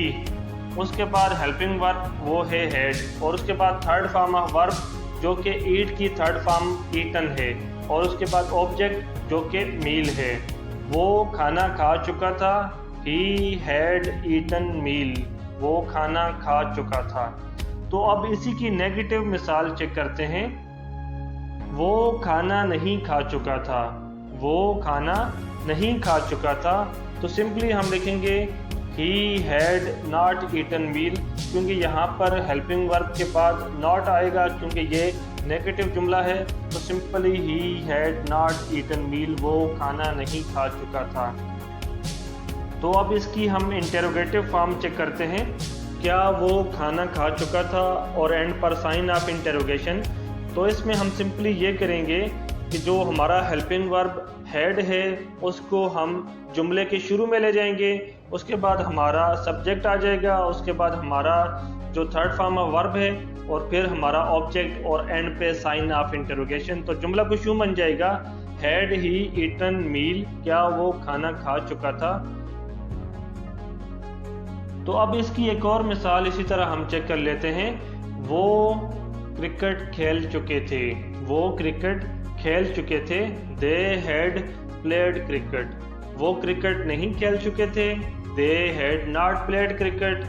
उसके बाद हेल्पिंग वर्ब वो है हैड, और उसके बाद थर्ड फॉर्म ऑफ वर्ब जो कि ईट की थर्ड फॉर्म ईटन है, और उसके बाद ऑब्जेक्ट जो कि मील है। वो खाना खा चुका था, ही हैड ईटन मील, वो खाना खा चुका था। तो अब इसी की नेगेटिव मिसाल चेक करते हैं, वो खाना नहीं खा चुका था, वो खाना नहीं खा चुका था। तो सिंपली हम लिखेंगे ही हैड नॉट ईटन मील, क्योंकि यहाँ पर हेल्पिंग वर्ब के बाद नॉट आएगा क्योंकि ये नेगेटिव जुमला है। तो simply he had not eaten meal, वो खाना नहीं खा चुका था। तो अब इसकी हम इंटेरोगेटिव फॉर्म चेक करते हैं, क्या वो खाना खा चुका था, और एंड पर साइन ऑफ इंटेरोगेशन। तो इसमें हम सिंपली ये करेंगे कि जो हमारा हेल्पिंग वर्ब हैड है उसको हम जुमले के शुरू में ले जाएंगे, उसके बाद हमारा सब्जेक्ट आ जाएगा, उसके बाद हमारा जो थर्ड फॉर्म ऑफ वर्ब है, और फिर हमारा ऑब्जेक्ट, और एंड पे साइन ऑफ इंटरोगेशन। तो जुमला कुछ यूँ बन जाएगा, हैड ही ईटन मील, क्या वो खाना खा चुका था। तो अब इसकी एक और मिसाल इसी तरह हम चेक कर लेते हैं। वो क्रिकेट खेल चुके थे, वो क्रिकेट खेल चुके थे। They had played cricket. वो क्रिकेट नहीं खेल चुके थे। They had not played cricket.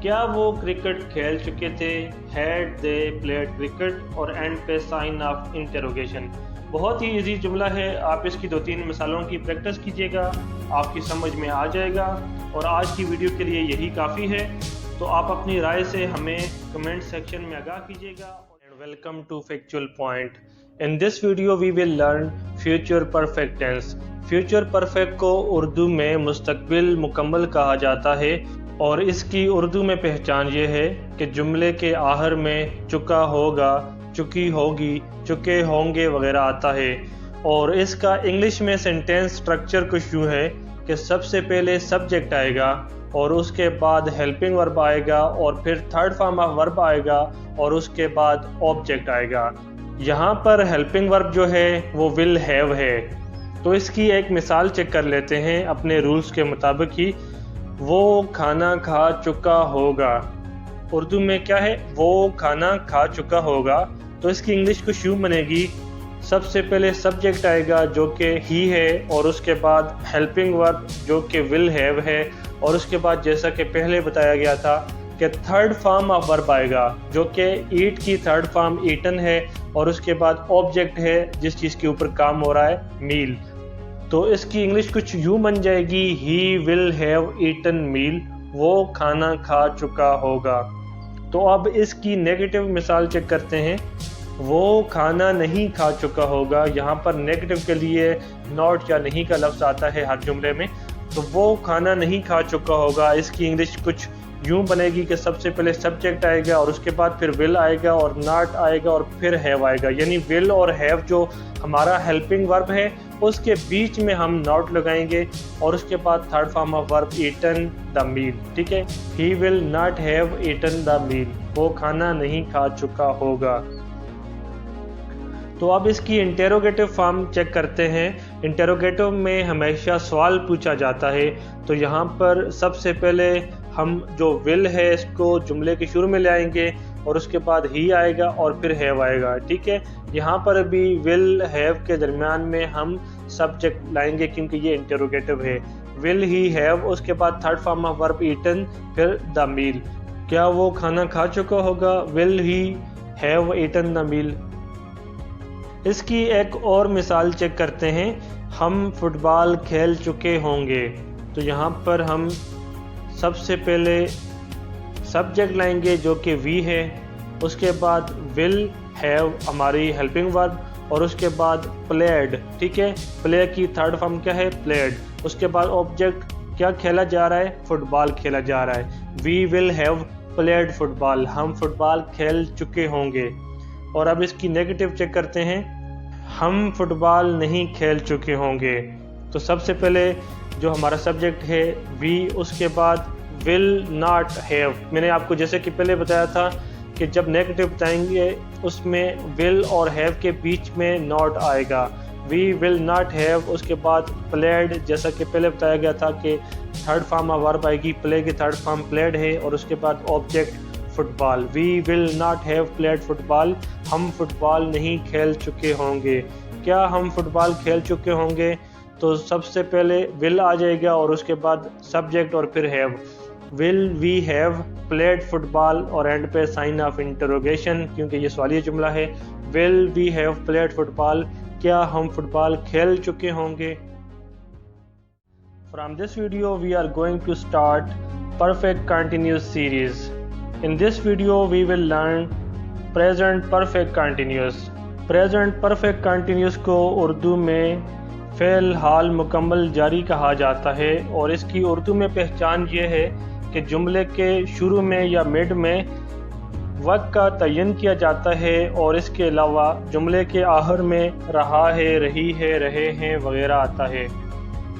क्या वो क्रिकेट खेल चुके थे? हैड दे प्लेड क्रिकेट और एंड पे साइन ऑफ इंटरोगेशन। बहुत ही इजी जुमला है, आप इसकी 2-3 मिसालों की प्रैक्टिस कीजिएगा, आपकी समझ में आ जाएगा। और आज की वीडियो के लिए यही काफ़ी है। तो आप अपनी राय से हमें कमेंट सेक्शन में आगाह कीजिएगा। Welcome to factual point. In this video we will learn future perfect tense. Future perfect को उर्दू में मुस्तकबिल मुकम्मल कहा जाता है और इसकी उर्दू में पहचान ये है कि जुमले के आखिर में चुका होगा, चुकी होगी, चुके होंगे वगैरह आता है। और इसका इंग्लिश में सेंटेंस स्ट्रक्चर कुछ यूँ है कि सबसे पहले सब्जेक्ट आएगा और उसके बाद हेल्पिंग वर्ब आएगा और फिर थर्ड फॉर्म ऑफ वर्ब आएगा और उसके बाद ऑब्जेक्ट आएगा। यहाँ पर हेल्पिंग वर्ब जो है वो विल हैव है। तो इसकी एक मिसाल चेक कर लेते हैं अपने रूल्स के मुताबिक ही। वो खाना खा चुका होगा। उर्दू में क्या है? वो खाना खा चुका होगा। तो इसकी इंग्लिश कुछ यूँ बनेगी, सबसे पहले सब्जेक्ट आएगा जो कि ही है और उसके बाद हेल्पिंग वर्ब जो कि विल हैव है और उसके बाद जैसा कि पहले बताया गया था कि थर्ड फॉर्म ऑफ वर्ब आएगा जो कि ईट की थर्ड फॉर्म ईटन है और उसके बाद ऑब्जेक्ट है जिस चीज़ के ऊपर काम हो रहा है, मील। तो इसकी इंग्लिश कुछ यूँ बन जाएगी, ही विल हैव ईटन मील। वो खाना खा चुका होगा। तो अब इसकी नेगेटिव मिसाल चेक करते हैं। वो खाना नहीं खा चुका होगा। यहाँ पर नेगेटिव के लिए नॉट या नहीं का लफ्ज़ आता है हर जुमले में। तो वो खाना नहीं खा चुका होगा, इसकी इंग्लिश कुछ यूँ बनेगी कि सबसे पहले सब्जेक्ट आएगा और उसके बाद फिर विल आएगा और नॉट आएगा और फिर हैव आएगा। यानी विल और हैव जो हमारा हेल्पिंग वर्ब है उसके बीच में हम नॉट लगाएंगे और उसके बाद third form of verb eaten the meal. ठीक है, he will not have eaten the meal. वो खाना नहीं खा चुका होगा। तो अब इसकी इंटेरोगेटिव फॉर्म चेक करते हैं। इंटेरोगेटिव में हमेशा सवाल पूछा जाता है। तो यहाँ पर सबसे पहले हम जो विल है इसको जुमले के शुरू में ले आएंगे और उसके बाद ही आएगा और फिर हैव आएगा। ठीक है, यहाँ पर भी विल हैव के दरमियान में हम सब्जेक्ट लाएंगे क्योंकि ये इंटेरोगेटिव है। विल ही हैव, उसके बाद third form of verb eaten, फिर द मील। क्या वो खाना खा चुका होगा? Will he have eaten the meal. इसकी एक और मिसाल चेक करते हैं। हम फुटबॉल खेल चुके होंगे। तो यहाँ पर हम सबसे पहले सब्जेक्ट लाएंगे जो कि वी है, उसके बाद विल हैव हमारी हेल्पिंग वर्ब और उसके बाद प्लेड। ठीक है, प्ले की थर्ड फॉर्म क्या है? प्लेड। उसके बाद ऑब्जेक्ट, क्या खेला जा रहा है? फुटबॉल खेला जा रहा है। We will have played football. हम फुटबॉल खेल चुके होंगे। और अब इसकी नेगेटिव चेक करते हैं। हम फुटबॉल नहीं खेल चुके होंगे। तो सबसे पहले जो हमारा सब्जेक्ट है वी, उसके बाद विल नॉट हैव। मैंने आपको जैसे कि पहले बताया था कि जब नेगेटिव बताएंगे उसमें विल और हैव के बीच में नॉट आएगा। वी विल नॉट हैव, उसके बाद प्लेड, जैसा कि पहले बताया गया था कि थर्ड फॉर्म ऑफ वर्ब आएगी, प्ले की थर्ड फॉर्म प्लेड है और उसके बाद object football. We will not have played football. हम फुटबॉल नहीं खेल चुके होंगे। क्या हम फुटबॉल खेल चुके होंगे? तो सबसे पहले विल आ जाएगा और उसके बाद सब्जेक्ट और फिर have. Will we have played football और एंड पे साइन ऑफ इंटरोगेशन क्योंकि ये सवालिया जुमला है। Will we have played football. क्या हम फुटबॉल खेल चुके होंगे? From this video we are going to start perfect continuous series. In this video we will learn present perfect continuous. Present perfect continuous को उर्दू में फ़ेल हाल मुकम्मल जारी कहा जाता है और इसकी उर्दू में पहचान ये है कि जुमले के शुरू में या मिड में वक्त का तयन किया जाता है और इसके अलावा जुमले के आखिर में रहा है, रही है, रहे हैं वगैरह आता है।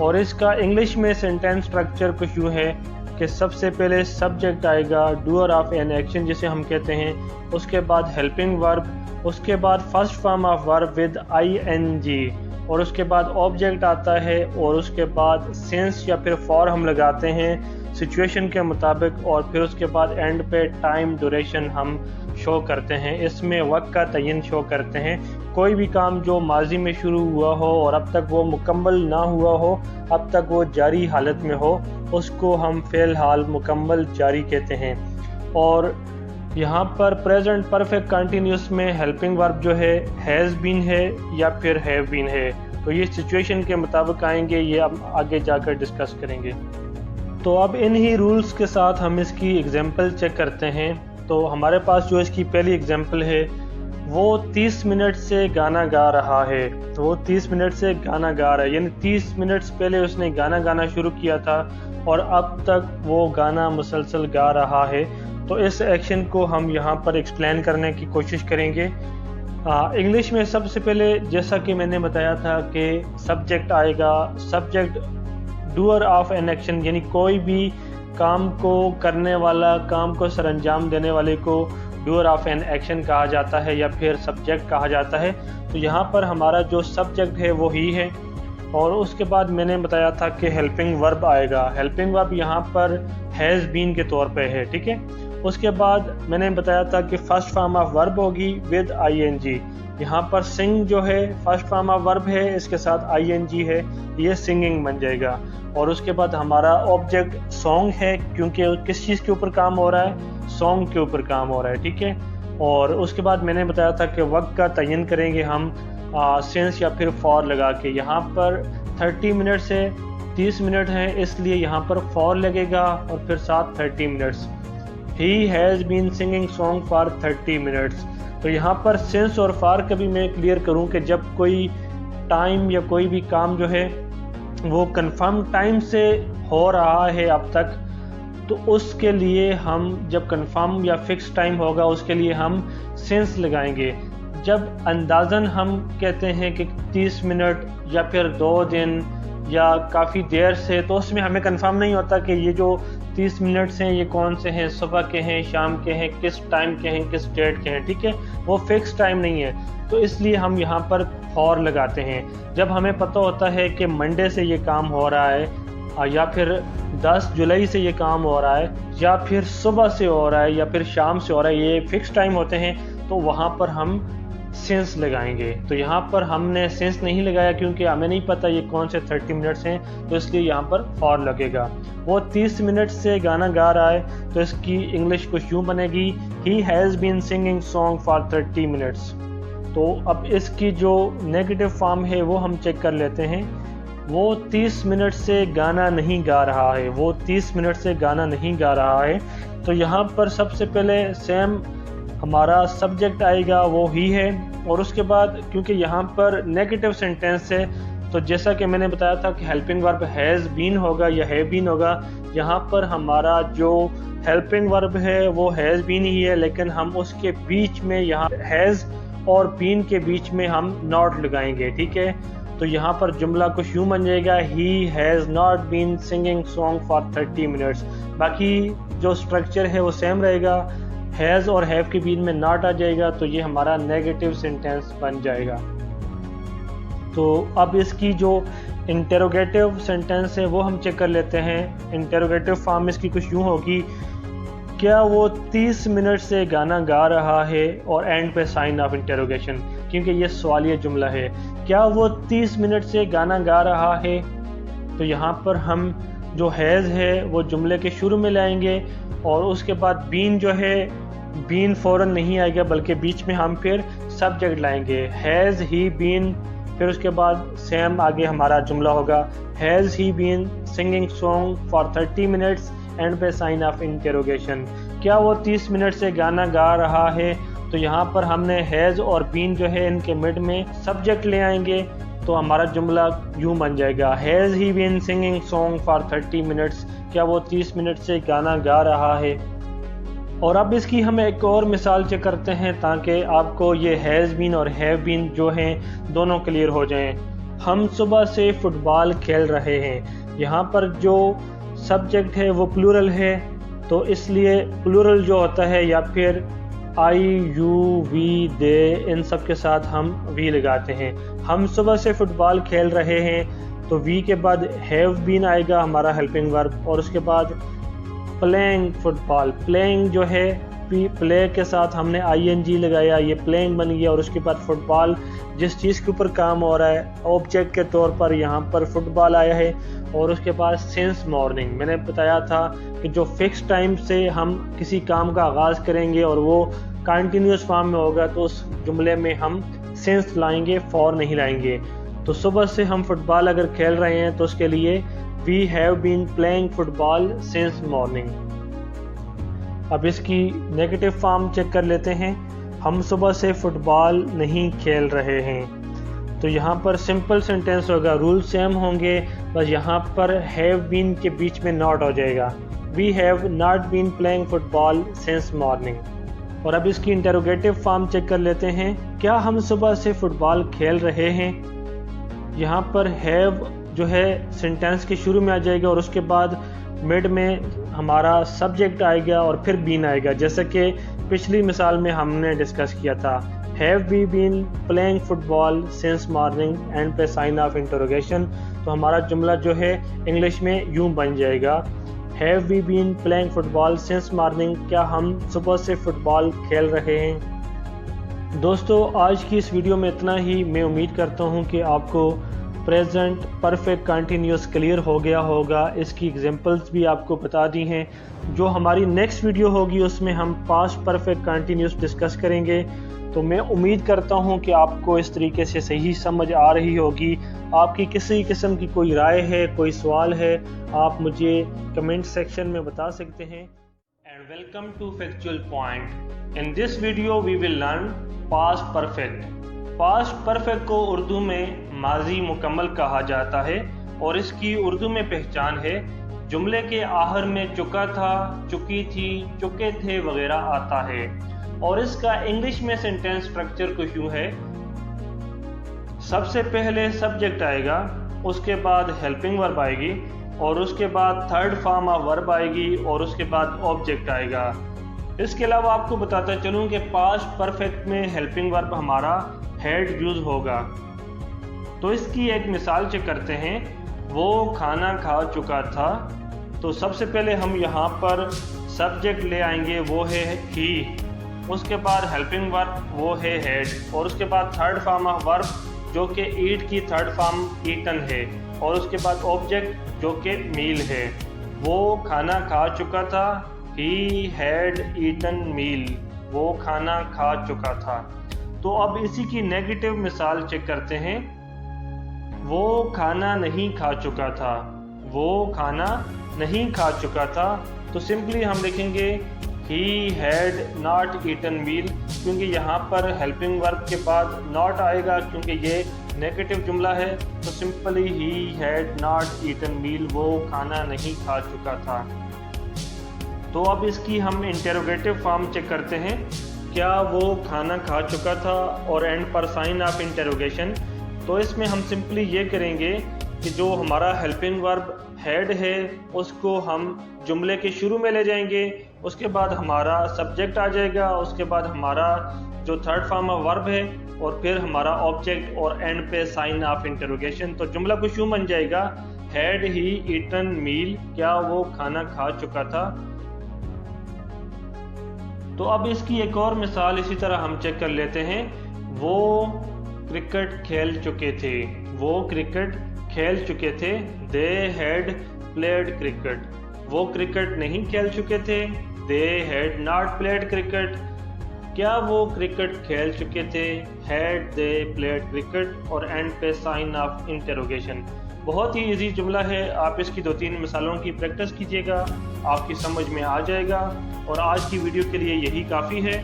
और इसका इंग्लिश में सेंटेंस स्ट्रक्चर कुछ यूँ है कि सबसे पहले सब्जेक्ट आएगा, डूअर ऑफ एन एक्शन जिसे हम कहते हैं, उसके बाद हेल्पिंग वर्ब, उसके बाद first form of verb with ING और उसके बाद ऑब्जेक्ट आता है और उसके बाद सिंस या फिर फॉर हम लगाते हैं। सिचुएशन के मुताबिक और फिर उसके बाद एंड पे टाइम ड्यूरेशन हम शो करते हैं। इसमें वक्त का तयन शो करते हैं। कोई भी काम जो माजी में शुरू हुआ हो और अब तक वो मुकम्मल ना हुआ हो, अब तक वो जारी हालत में हो, उसको हम फ़िलहाल मुकम्मल जारी कहते हैं। और यहाँ पर प्रेजेंट परफेक्ट कंटिन्यूस में हेल्पिंग वर्ब जो है हैज़ बीन है या फिर हैव बीन है। तो ये सिचुएशन के मुताबिक आएंगे, ये हम आगे जाकर डिस्कस करेंगे। तो अब इन ही रूल्स के साथ हम इसकी एग्जांपल चेक करते हैं। तो हमारे पास जो इसकी पहली एग्जांपल है वो 30 मिनट से गाना गा रहा है। तो वो 30 मिनट से गाना गा रहा है, यानी 30 मिनट पहले उसने गाना गाना शुरू किया था और अब तक वो गाना मुसलसल गा रहा है। तो इस एक्शन को हम यहाँ पर एक्सप्लेन करने की कोशिश करेंगे। इंग्लिश में सबसे पहले जैसा कि मैंने बताया था कि सब्जेक्ट आएगा, subject doer of an action, यानी कोई भी काम को करने वाला, काम को सरअंजाम देने वाले को डूअर ऑफ एन एक्शन कहा जाता है या फिर सब्जेक्ट कहा जाता है। तो यहाँ पर हमारा जो सब्जेक्ट है वो ही है। और उसके बाद मैंने बताया था कि हेल्पिंग वर्ब आएगा। हेल्पिंग वर्ब यहाँ पर हैज़ बीन के तौर पे है, ठीक है। उसके बाद मैंने बताया था कि फर्स्ट फॉर्म ऑफ वर्ब होगी विद आईएनजी। यहाँ पर सिंग जो है फर्स्ट फॉर्म ऑफ वर्ब है, इसके साथ आईएनजी है, ये सिंगिंग बन जाएगा। और उसके बाद हमारा ऑब्जेक्ट सॉन्ग है, क्योंकि किस चीज़ के ऊपर काम हो रहा है, सॉन्ग के ऊपर काम हो रहा है, ठीक है। और उसके बाद मैंने बताया था कि वक्त का तयन करेंगे हम सिंस या फिर फॉर लगा के। यहाँ पर 30 मिनट से 30 मिनट है, इसलिए यहाँ पर फॉर लगेगा और फिर साथ 30 minutes. He has been singing song for 30 minutes. तो यहाँ पर सिंस और फॉर का भी मैं क्लियर करूँ कि जब कोई टाइम या कोई भी काम जो है वो कंफर्म टाइम से हो रहा है अब तक, तो उसके लिए हम जब कंफर्म या फिक्स टाइम होगा उसके लिए हम सिंस लगाएंगे। जब अंदाज़न हम कहते हैं कि 30 मिनट या फिर 2 दिन या काफ़ी देर से, तो उसमें हमें कंफर्म नहीं होता कि ये जो 30 मिनट्स हैं ये कौन से हैं, सुबह के हैं, शाम के हैं, किस टाइम के हैं, किस डेट के हैं, ठीक है। वो फिक्स टाइम नहीं है, तो इसलिए हम यहाँ पर फॉर लगाते हैं। जब हमें पता होता है कि मंडे से ये काम हो रहा है या फिर 10 जुलाई से ये काम हो रहा है या फिर सुबह से हो रहा है या फिर शाम से हो रहा है, ये फिक्स टाइम होते हैं, तो वहाँ पर हम सिंस लगाएंगे। तो यहाँ पर हमने सिंस नहीं लगाया क्योंकि हमें नहीं पता ये कौन से 30 मिनट्स हैं, तो इसलिए यहाँ पर फॉर लगेगा। वो 30 मिनट से गाना गा रहा है, तो इसकी इंग्लिश कुछ यूँ बनेगी, he has been singing song for 30 minutes. तो अब इसकी जो नेगेटिव फॉर्म है वो हम चेक कर लेते हैं। वो 30 मिनट से गाना नहीं गा रहा है, वो 30 मिनट से गाना नहीं गा रहा है। तो यहाँ पर सबसे पहले सेम हमारा सब्जेक्ट आएगा, वो ही है। और उसके बाद क्योंकि यहाँ पर नेगेटिव सेंटेंस है, तो जैसा कि मैंने बताया था कि हेल्पिंग वर्ब हैज़ बीन होगा या हैव बीन होगा, यहाँ पर हमारा जो हेल्पिंग वर्ब है वो हैज़ बीन ही है, लेकिन हम उसके बीच में यहाँ हैज़ और बीन के बीच में हम नॉट लगाएंगे, ठीक है। तो यहाँ पर जुमला कुछ यूँ बन जाएगा, he has not been singing song for 30 minutes. बाकी जो स्ट्रक्चर है वो सेम रहेगा, हैज़ और हैव के बीच में नॉट आ जाएगा, तो ये हमारा नेगेटिव सेंटेंस बन जाएगा। तो अब इसकी जो इंटेरोगेटिव सेंटेंस है वो हम चेक कर लेते हैं। इंटेरोगेटिव फॉर्म इसकी कुछ यूँ होगी, क्या वो 30 मिनट से गाना गा रहा है, और एंड पे साइन ऑफ इंटेरोगेशन, क्योंकि ये सवालिया जुमला है। क्या वो 30 मिनट से गाना गा रहा है, तो यहाँ पर हम जो हैज़ है वो जुमले के शुरू में लाएंगे, और उसके बाद बीन जो है, बीन फ़ौरन नहीं आएगा बल्कि बीच में हम फिर सब्जेक्ट लाएंगे, हैज़ ही बीन। फिर उसके बाद सेम आगे हमारा जुमला होगा, has he been singing song for 30 minutes, end पे साइन ऑफ इंटेरोगेशन। क्या वो 30 मिनट से गाना गा रहा है, तो यहाँ पर हमने हैज़ और बीन जो है इनके मिड में सब्जेक्ट ले आएंगे, तो हमारा जुमला यूँ बन जाएगा, has he been singing song for 30 minutes. क्या वो 30 मिनट से गाना गा रहा है। और अब इसकी हम एक और मिसाल चेक करते हैं ताकि आपको ये हैज़ बीन और हैव बीन जो हैं दोनों क्लियर हो जाएं। हम सुबह से फुटबॉल खेल रहे हैं, यहाँ पर जो सब्जेक्ट है वो प्लूरल है, तो इसलिए प्लूरल जो होता है या फिर आई, यू, वी, दे, इन सब के साथ हम वी लगाते हैं। हम सुबह से फुटबॉल खेल रहे हैं, तो वी के बाद हैव बीन आएगा हमारा हेल्पिंग वर्ब, और उसके बाद प्लेइंग फुटबॉल। प्लेइंग जो है प्ले के साथ हमने आईएनजी लगाया, ये प्लेइंग बन गया। और उसके बाद फुटबॉल जिस चीज़ के ऊपर काम हो रहा है, ऑब्जेक्ट के तौर पर यहाँ पर फुटबॉल आया है। और उसके बाद सिंस मॉर्निंग, मैंने बताया था कि जो फिक्स टाइम से हम किसी काम का आगाज़ करेंगे और वो कंटिन्यूस फॉर्म में होगा तो उस जुमले में हम सिंस लाएंगे, फॉर नहीं लाएंगे। तो सुबह से हम फुटबॉल अगर खेल रहे हैं तो उसके लिए we have been playing football since morning. अब इसकी नेगेटिव फॉर्म चेक कर लेते हैं। हम सुबह से फुटबॉल नहीं खेल रहे हैं। तो यहाँ पर सिंपल सेंटेंस होगा, रूल सेम होंगे, बस यहाँ पर हैव बीन के बीच में नॉट हो जाएगा। We have not been playing football since morning. और अब इसकी इंटरोगेटिव फॉर्म चेक कर लेते हैं। क्या हम सुबह से फुटबॉल खेल रहे हैं? यहाँ पर हैव जो है सेंटेंस के शुरू में आ जाएगा और उसके बाद मिड में हमारा सब्जेक्ट आएगा और फिर बीन आएगा, जैसे कि पिछली मिसाल में हमने डिस्कस किया था। Have we been playing football since morning, end पे साइन ऑफ इंटरोगेशन। तो हमारा जुमला जो है इंग्लिश में यूं बन जाएगा, have we been playing football since morning. क्या हम सुबह से फुटबॉल खेल रहे हैं? दोस्तों, आज की इस वीडियो में इतना ही। मैं उम्मीद करता हूँ कि आपको प्रेजेंट परफेक्ट कंटिन्यूस क्लियर हो गया होगा। इसकी एग्जांपल्स भी आपको बता दी हैं। जो हमारी नेक्स्ट वीडियो होगी उसमें हम पास्ट परफेक्ट कंटिन्यूस डिस्कस करेंगे। तो मैं उम्मीद करता हूं कि आपको इस तरीके से सही समझ आ रही होगी। आपकी किसी किस्म की कोई राय है, कोई सवाल है, आप मुझे कमेंट सेक्शन में बता सकते हैं। And welcome to factual point. In this video we will learn past perfect. Past perfect को उर्दू में माजी मुकम्मल कहा जाता है और इसकी उर्दू में पहचान है जुमले के आखिर में चुका था, चुकी थी, चुके थे वगैरह आता है। और इसका इंग्लिश में सेंटेंस स्ट्रक्चर कुछ यूं है, सबसे पहले सब्जेक्ट आएगा, उसके बाद हेल्पिंग वर्ब आएगी और उसके बाद थर्ड फॉर्म ऑफ वर्ब आएगी और उसके बाद ऑब्जेक्ट आएगा। इसके अलावा आपको बताता चलूं कि पास्ट परफेक्ट में हेल्पिंग वर्ब हमारा हैड यूज होगा। तो इसकी एक मिसाल चेक करते हैं। वो खाना खा चुका था। तो सबसे पहले हम यहाँ पर सब्जेक्ट ले आएंगे, वो है ही। उसके बाद हेल्पिंग वर्ब वो है हैड और उसके बाद थर्ड फॉर्म ऑफ वर्ब जो कि ईट की थर्ड फॉर्म ईटन है और उसके बाद ऑब्जेक्ट जो कि मील है। वो खाना खा चुका था, ही हैड ईटन मील। वो खाना खा चुका था। तो अब इसी की नेगेटिव मिसाल चेक करते हैं। वो खाना नहीं खा चुका था। वो खाना नहीं खा चुका था। तो सिंपली हम लिखेंगे ही हैड नॉट ईटन मील, क्योंकि यहाँ पर हेल्पिंग वर्ब के बाद नॉट आएगा क्योंकि ये नेगेटिव जुमला है। तो simply he had not eaten meal, वो खाना नहीं खा चुका था। तो अब इसकी हम इंटेरोगेटिव फॉर्म चेक करते हैं। क्या वो खाना खा चुका था और एंड पर साइन ऑफ इंटेरोगेशन। तो इसमें हम सिंपली ये करेंगे कि जो हमारा हेल्पिंग वर्ब हैड है उसको हम जुमले के शुरू में ले जाएंगे, उसके बाद हमारा सब्जेक्ट आ जाएगा, उसके बाद हमारा जो थर्ड फॉर्म ऑफ वर्ब है और फिर हमारा ऑब्जेक्ट और एंड पे साइन ऑफ इंटेरोगेशन। तो जुमला कुछ यूं बन जाएगा, हैड ही ईटन मील। क्या वो खाना खा चुका था। तो अब इसकी एक और मिसाल इसी तरह हम चेक कर लेते हैं। वो क्रिकेट खेल चुके थे। वो क्रिकेट खेल चुके थे। They had played cricket. वो क्रिकेट नहीं खेल चुके थे। They had not played cricket. क्या वो क्रिकेट खेल चुके थे। हैड दे प्लेड क्रिकेट और एंड पे साइन ऑफ इंटेरोगेशन। बहुत ही इजी जुमला है। आप इसकी 2-3 मिसालों की प्रैक्टिस कीजिएगा, आपकी समझ में आ जाएगा। और आज की वीडियो के लिए यही काफ़ी है।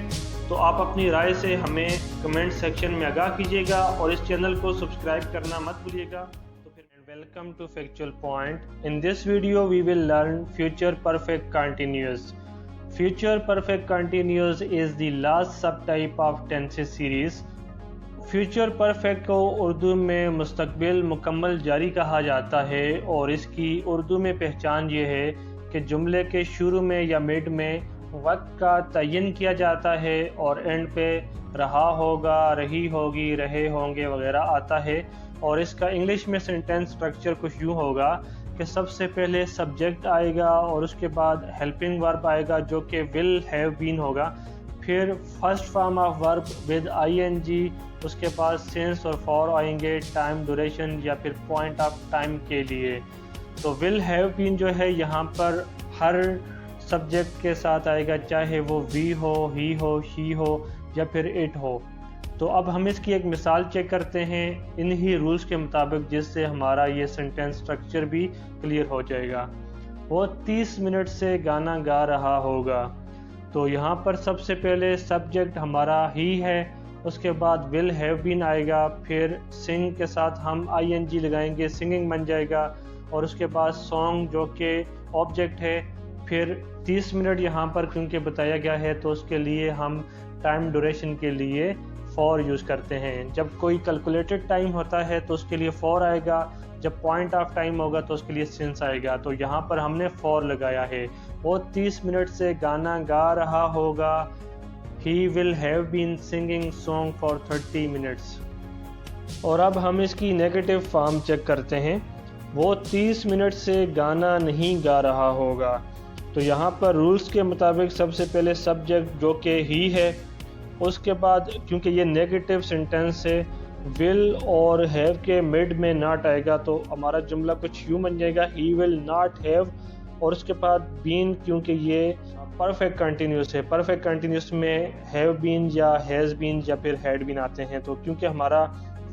तो आप अपनी राय से हमें कमेंट सेक्शन में आगाह कीजिएगा और इस चैनल को सब्सक्राइब करना मत भूलिएगा। तो फिर welcome to factual point. In this video we will learn future perfect continuous. Future perfect continuous is the last sub type of tenses series. Future perfect को उर्दू में मुस्तकबिल मुकम्मल जारी कहा जाता है और इसकी उर्दू में पहचान ये है कि जुमले के शुरू में या मिड में वक्त का तयन किया जाता है और एंड पे रहा होगा, रही होगी, रहे होंगे वगैरह आता है। और इसका इंग्लिश में सेंटेंस स्ट्रक्चर कुछ यूँ होगा कि सबसे पहले सब्जेक्ट आएगा और उसके बाद हेल्पिंग वर्ब आएगा जो कि विल हैव बीन होगा, फिर first form of verb with ING, उसके बाद सिंस और फॉर आएंगे टाइम ड्यूरेशन या फिर पॉइंट ऑफ टाइम के लिए। तो विल हैव बीन जो है यहाँ पर हर सब्जेक्ट के साथ आएगा, चाहे वो वी हो, ही हो, शी हो या फिर इट हो। तो अब हम इसकी एक मिसाल चेक करते हैं इन्हीं रूल्स के मुताबिक, जिससे हमारा ये सेंटेंस स्ट्रक्चर भी क्लियर हो जाएगा। वो 30 मिनट से गाना गा रहा होगा। तो यहाँ पर सबसे पहले सब्जेक्ट हमारा ही है, उसके बाद विल हैव बीन आएगा, फिर सिंग के साथ हम आईएनजी लगाएंगे, सिंगिंग बन जाएगा, और उसके बाद सॉन्ग जो कि ऑब्जेक्ट है, फिर 30 मिनट यहाँ पर क्योंकि बताया गया है तो उसके लिए हम टाइम ड्यूरेशन के लिए फॉर यूज़ करते हैं। जब कोई कैलकुलेटेड टाइम होता है तो उसके लिए फॉर आएगा, जब पॉइंट ऑफ टाइम होगा तो उसके लिए सिंस आएगा। तो यहाँ पर हमने फॉर लगाया है। वो 30 मिनट से गाना गा रहा होगा। He will have been singing song for 30 minutes. और अब हम इसकी नेगेटिव फॉर्म चेक करते हैं। वो 30 मिनट से गाना नहीं गा रहा होगा। तो यहाँ पर रूल्स के मुताबिक सबसे पहले सब्जेक्ट जो कि ही है, उसके बाद क्योंकि ये नेगेटिव सेंटेंस है, विल और हैव के मिड में नॉट आएगा तो हमारा जुमला कुछ यूँ बन जाएगा, ही विल नॉट हैव, और उसके बाद बीन क्योंकि ये परफेक्ट कंटिन्यूस है, परफेक्ट कंटिन्यूस में हैव बीन या हैज़ बीन या फिर हैड बीन आते हैं। तो क्योंकि हमारा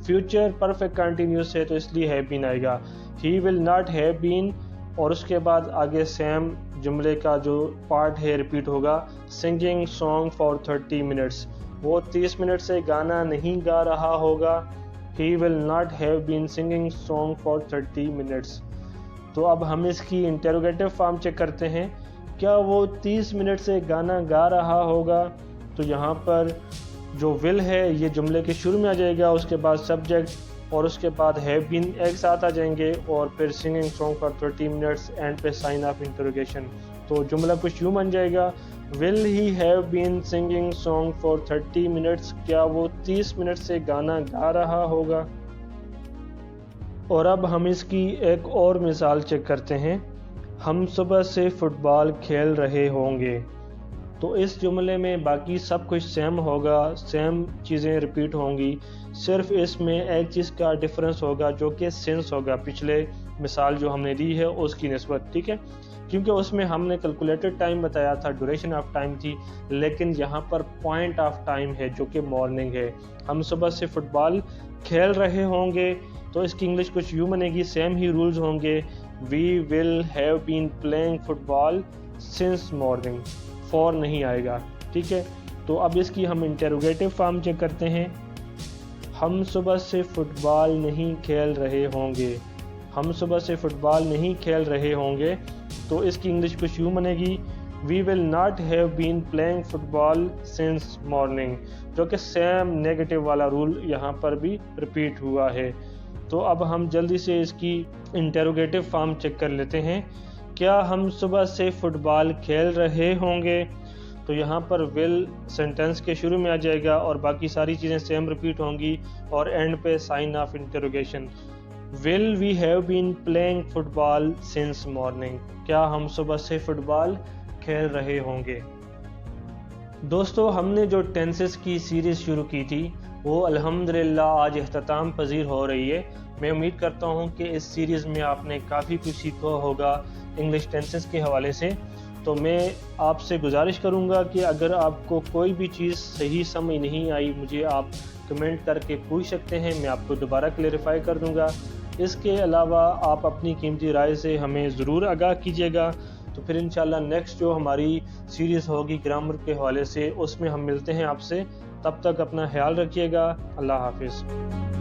फ्यूचर परफेक्ट कंटिन्यूस है तो इसलिए हैव बीन आएगा। He will not have been, और उसके बाद आगे सेम जुमले का जो पार्ट है रिपीट होगा, सिंगिंग सॉन्ग फॉर 30 मिनट्स। वो 30 मिनट से गाना नहीं गा रहा होगा। He will not have been singing song for 30 minutes. तो अब हम इसकी इंटेरोगेटिव फॉर्म चेक करते हैं। क्या वो 30 मिनट से गाना गा रहा होगा? तो यहाँ पर जो विल है ये जुमले के शुरू में आ जाएगा, उसके बाद सब्जेक्ट और उसके बाद हैव बीन एक साथ आ जाएंगे, और फिर singing song for 30 minutes end पे साइन ऑफ इंटरोगेशन। तो जुमला कुछ यूँ बन जाएगा, will he have been singing song for 30 minutes. क्या वो 30 मिनट से गाना गा रहा होगा? और अब हम इसकी एक और मिसाल चेक करते हैं। हम सुबह से फुटबॉल खेल रहे होंगे। तो इस जुमले में बाकी सब कुछ सेम होगा, सेम चीज़ें रिपीट होंगी, सिर्फ इसमें एक चीज़ का डिफरेंस होगा जो कि सिंस होगा, पिछले मिसाल जो हमने दी है उसकी निस्बत। ठीक है, क्योंकि उसमें हमने कैलकुलेटेड टाइम बताया था, ड्यूरेशन ऑफ टाइम थी, लेकिन यहाँ पर पॉइंट ऑफ टाइम है जो कि मॉर्निंग है। हम सुबह से फुटबॉल खेल रहे होंगे तो इसकी इंग्लिश कुछ यूँ बनेगी, सेम ही रूल्स होंगे। We will have been playing football since morning, for नहीं आएगा। ठीक है, तो अब इसकी हम इंटेरोगेटिव फॉर्म चेक करते हैं। हम सुबह से फुटबॉल नहीं खेल रहे होंगे। हम सुबह से फुटबॉल नहीं खेल रहे होंगे तो इसकी इंग्लिश कुछ यूँ बनेगी, we will not have been playing football since morning, जो कि सेम नेगेटिव वाला रूल यहाँ पर भी रिपीट हुआ है। तो अब हम जल्दी से इसकी इंटेरोगेटिव फॉर्म चेक कर लेते हैं। क्या हम सुबह से फुटबॉल खेल रहे होंगे? तो यहाँ पर विल सेंटेंस के शुरू में आ जाएगा और बाकी सारी चीज़ें सेम रिपीट होंगी, और एंड पे sign of interrogation. Will we have been playing football since morning. क्या हम सुबह से फुटबॉल खेल रहे होंगे? दोस्तों, हमने जो टेंसेस की सीरीज़ शुरू की थी वो अल्हम्दुलिल्लाह आज इख्तिताम पजीर हो रही है। मैं उम्मीद करता हूँ कि इस सीरीज़ में आपने काफ़ी कुछ सीखा होगा इंग्लिश टेंसेस के हवाले से। तो मैं आपसे गुजारिश करूँगा कि अगर आपको कोई भी चीज़ सही समझ नहीं आई, मुझे आप कमेंट करके पूछ सकते हैं, मैं आपको दोबारा क्लेरिफाई कर दूँगा। इसके अलावा आप अपनी कीमती राय से हमें ज़रूर आगाह कीजिएगा। तो फिर इंशाल्लाह नेक्स्ट जो हमारी सीरीज़ होगी ग्रामर के हवाले से, उसमें हम मिलते हैं आपसे। तब तक अपना ख्याल रखिएगा। अल्लाह हाफिज़।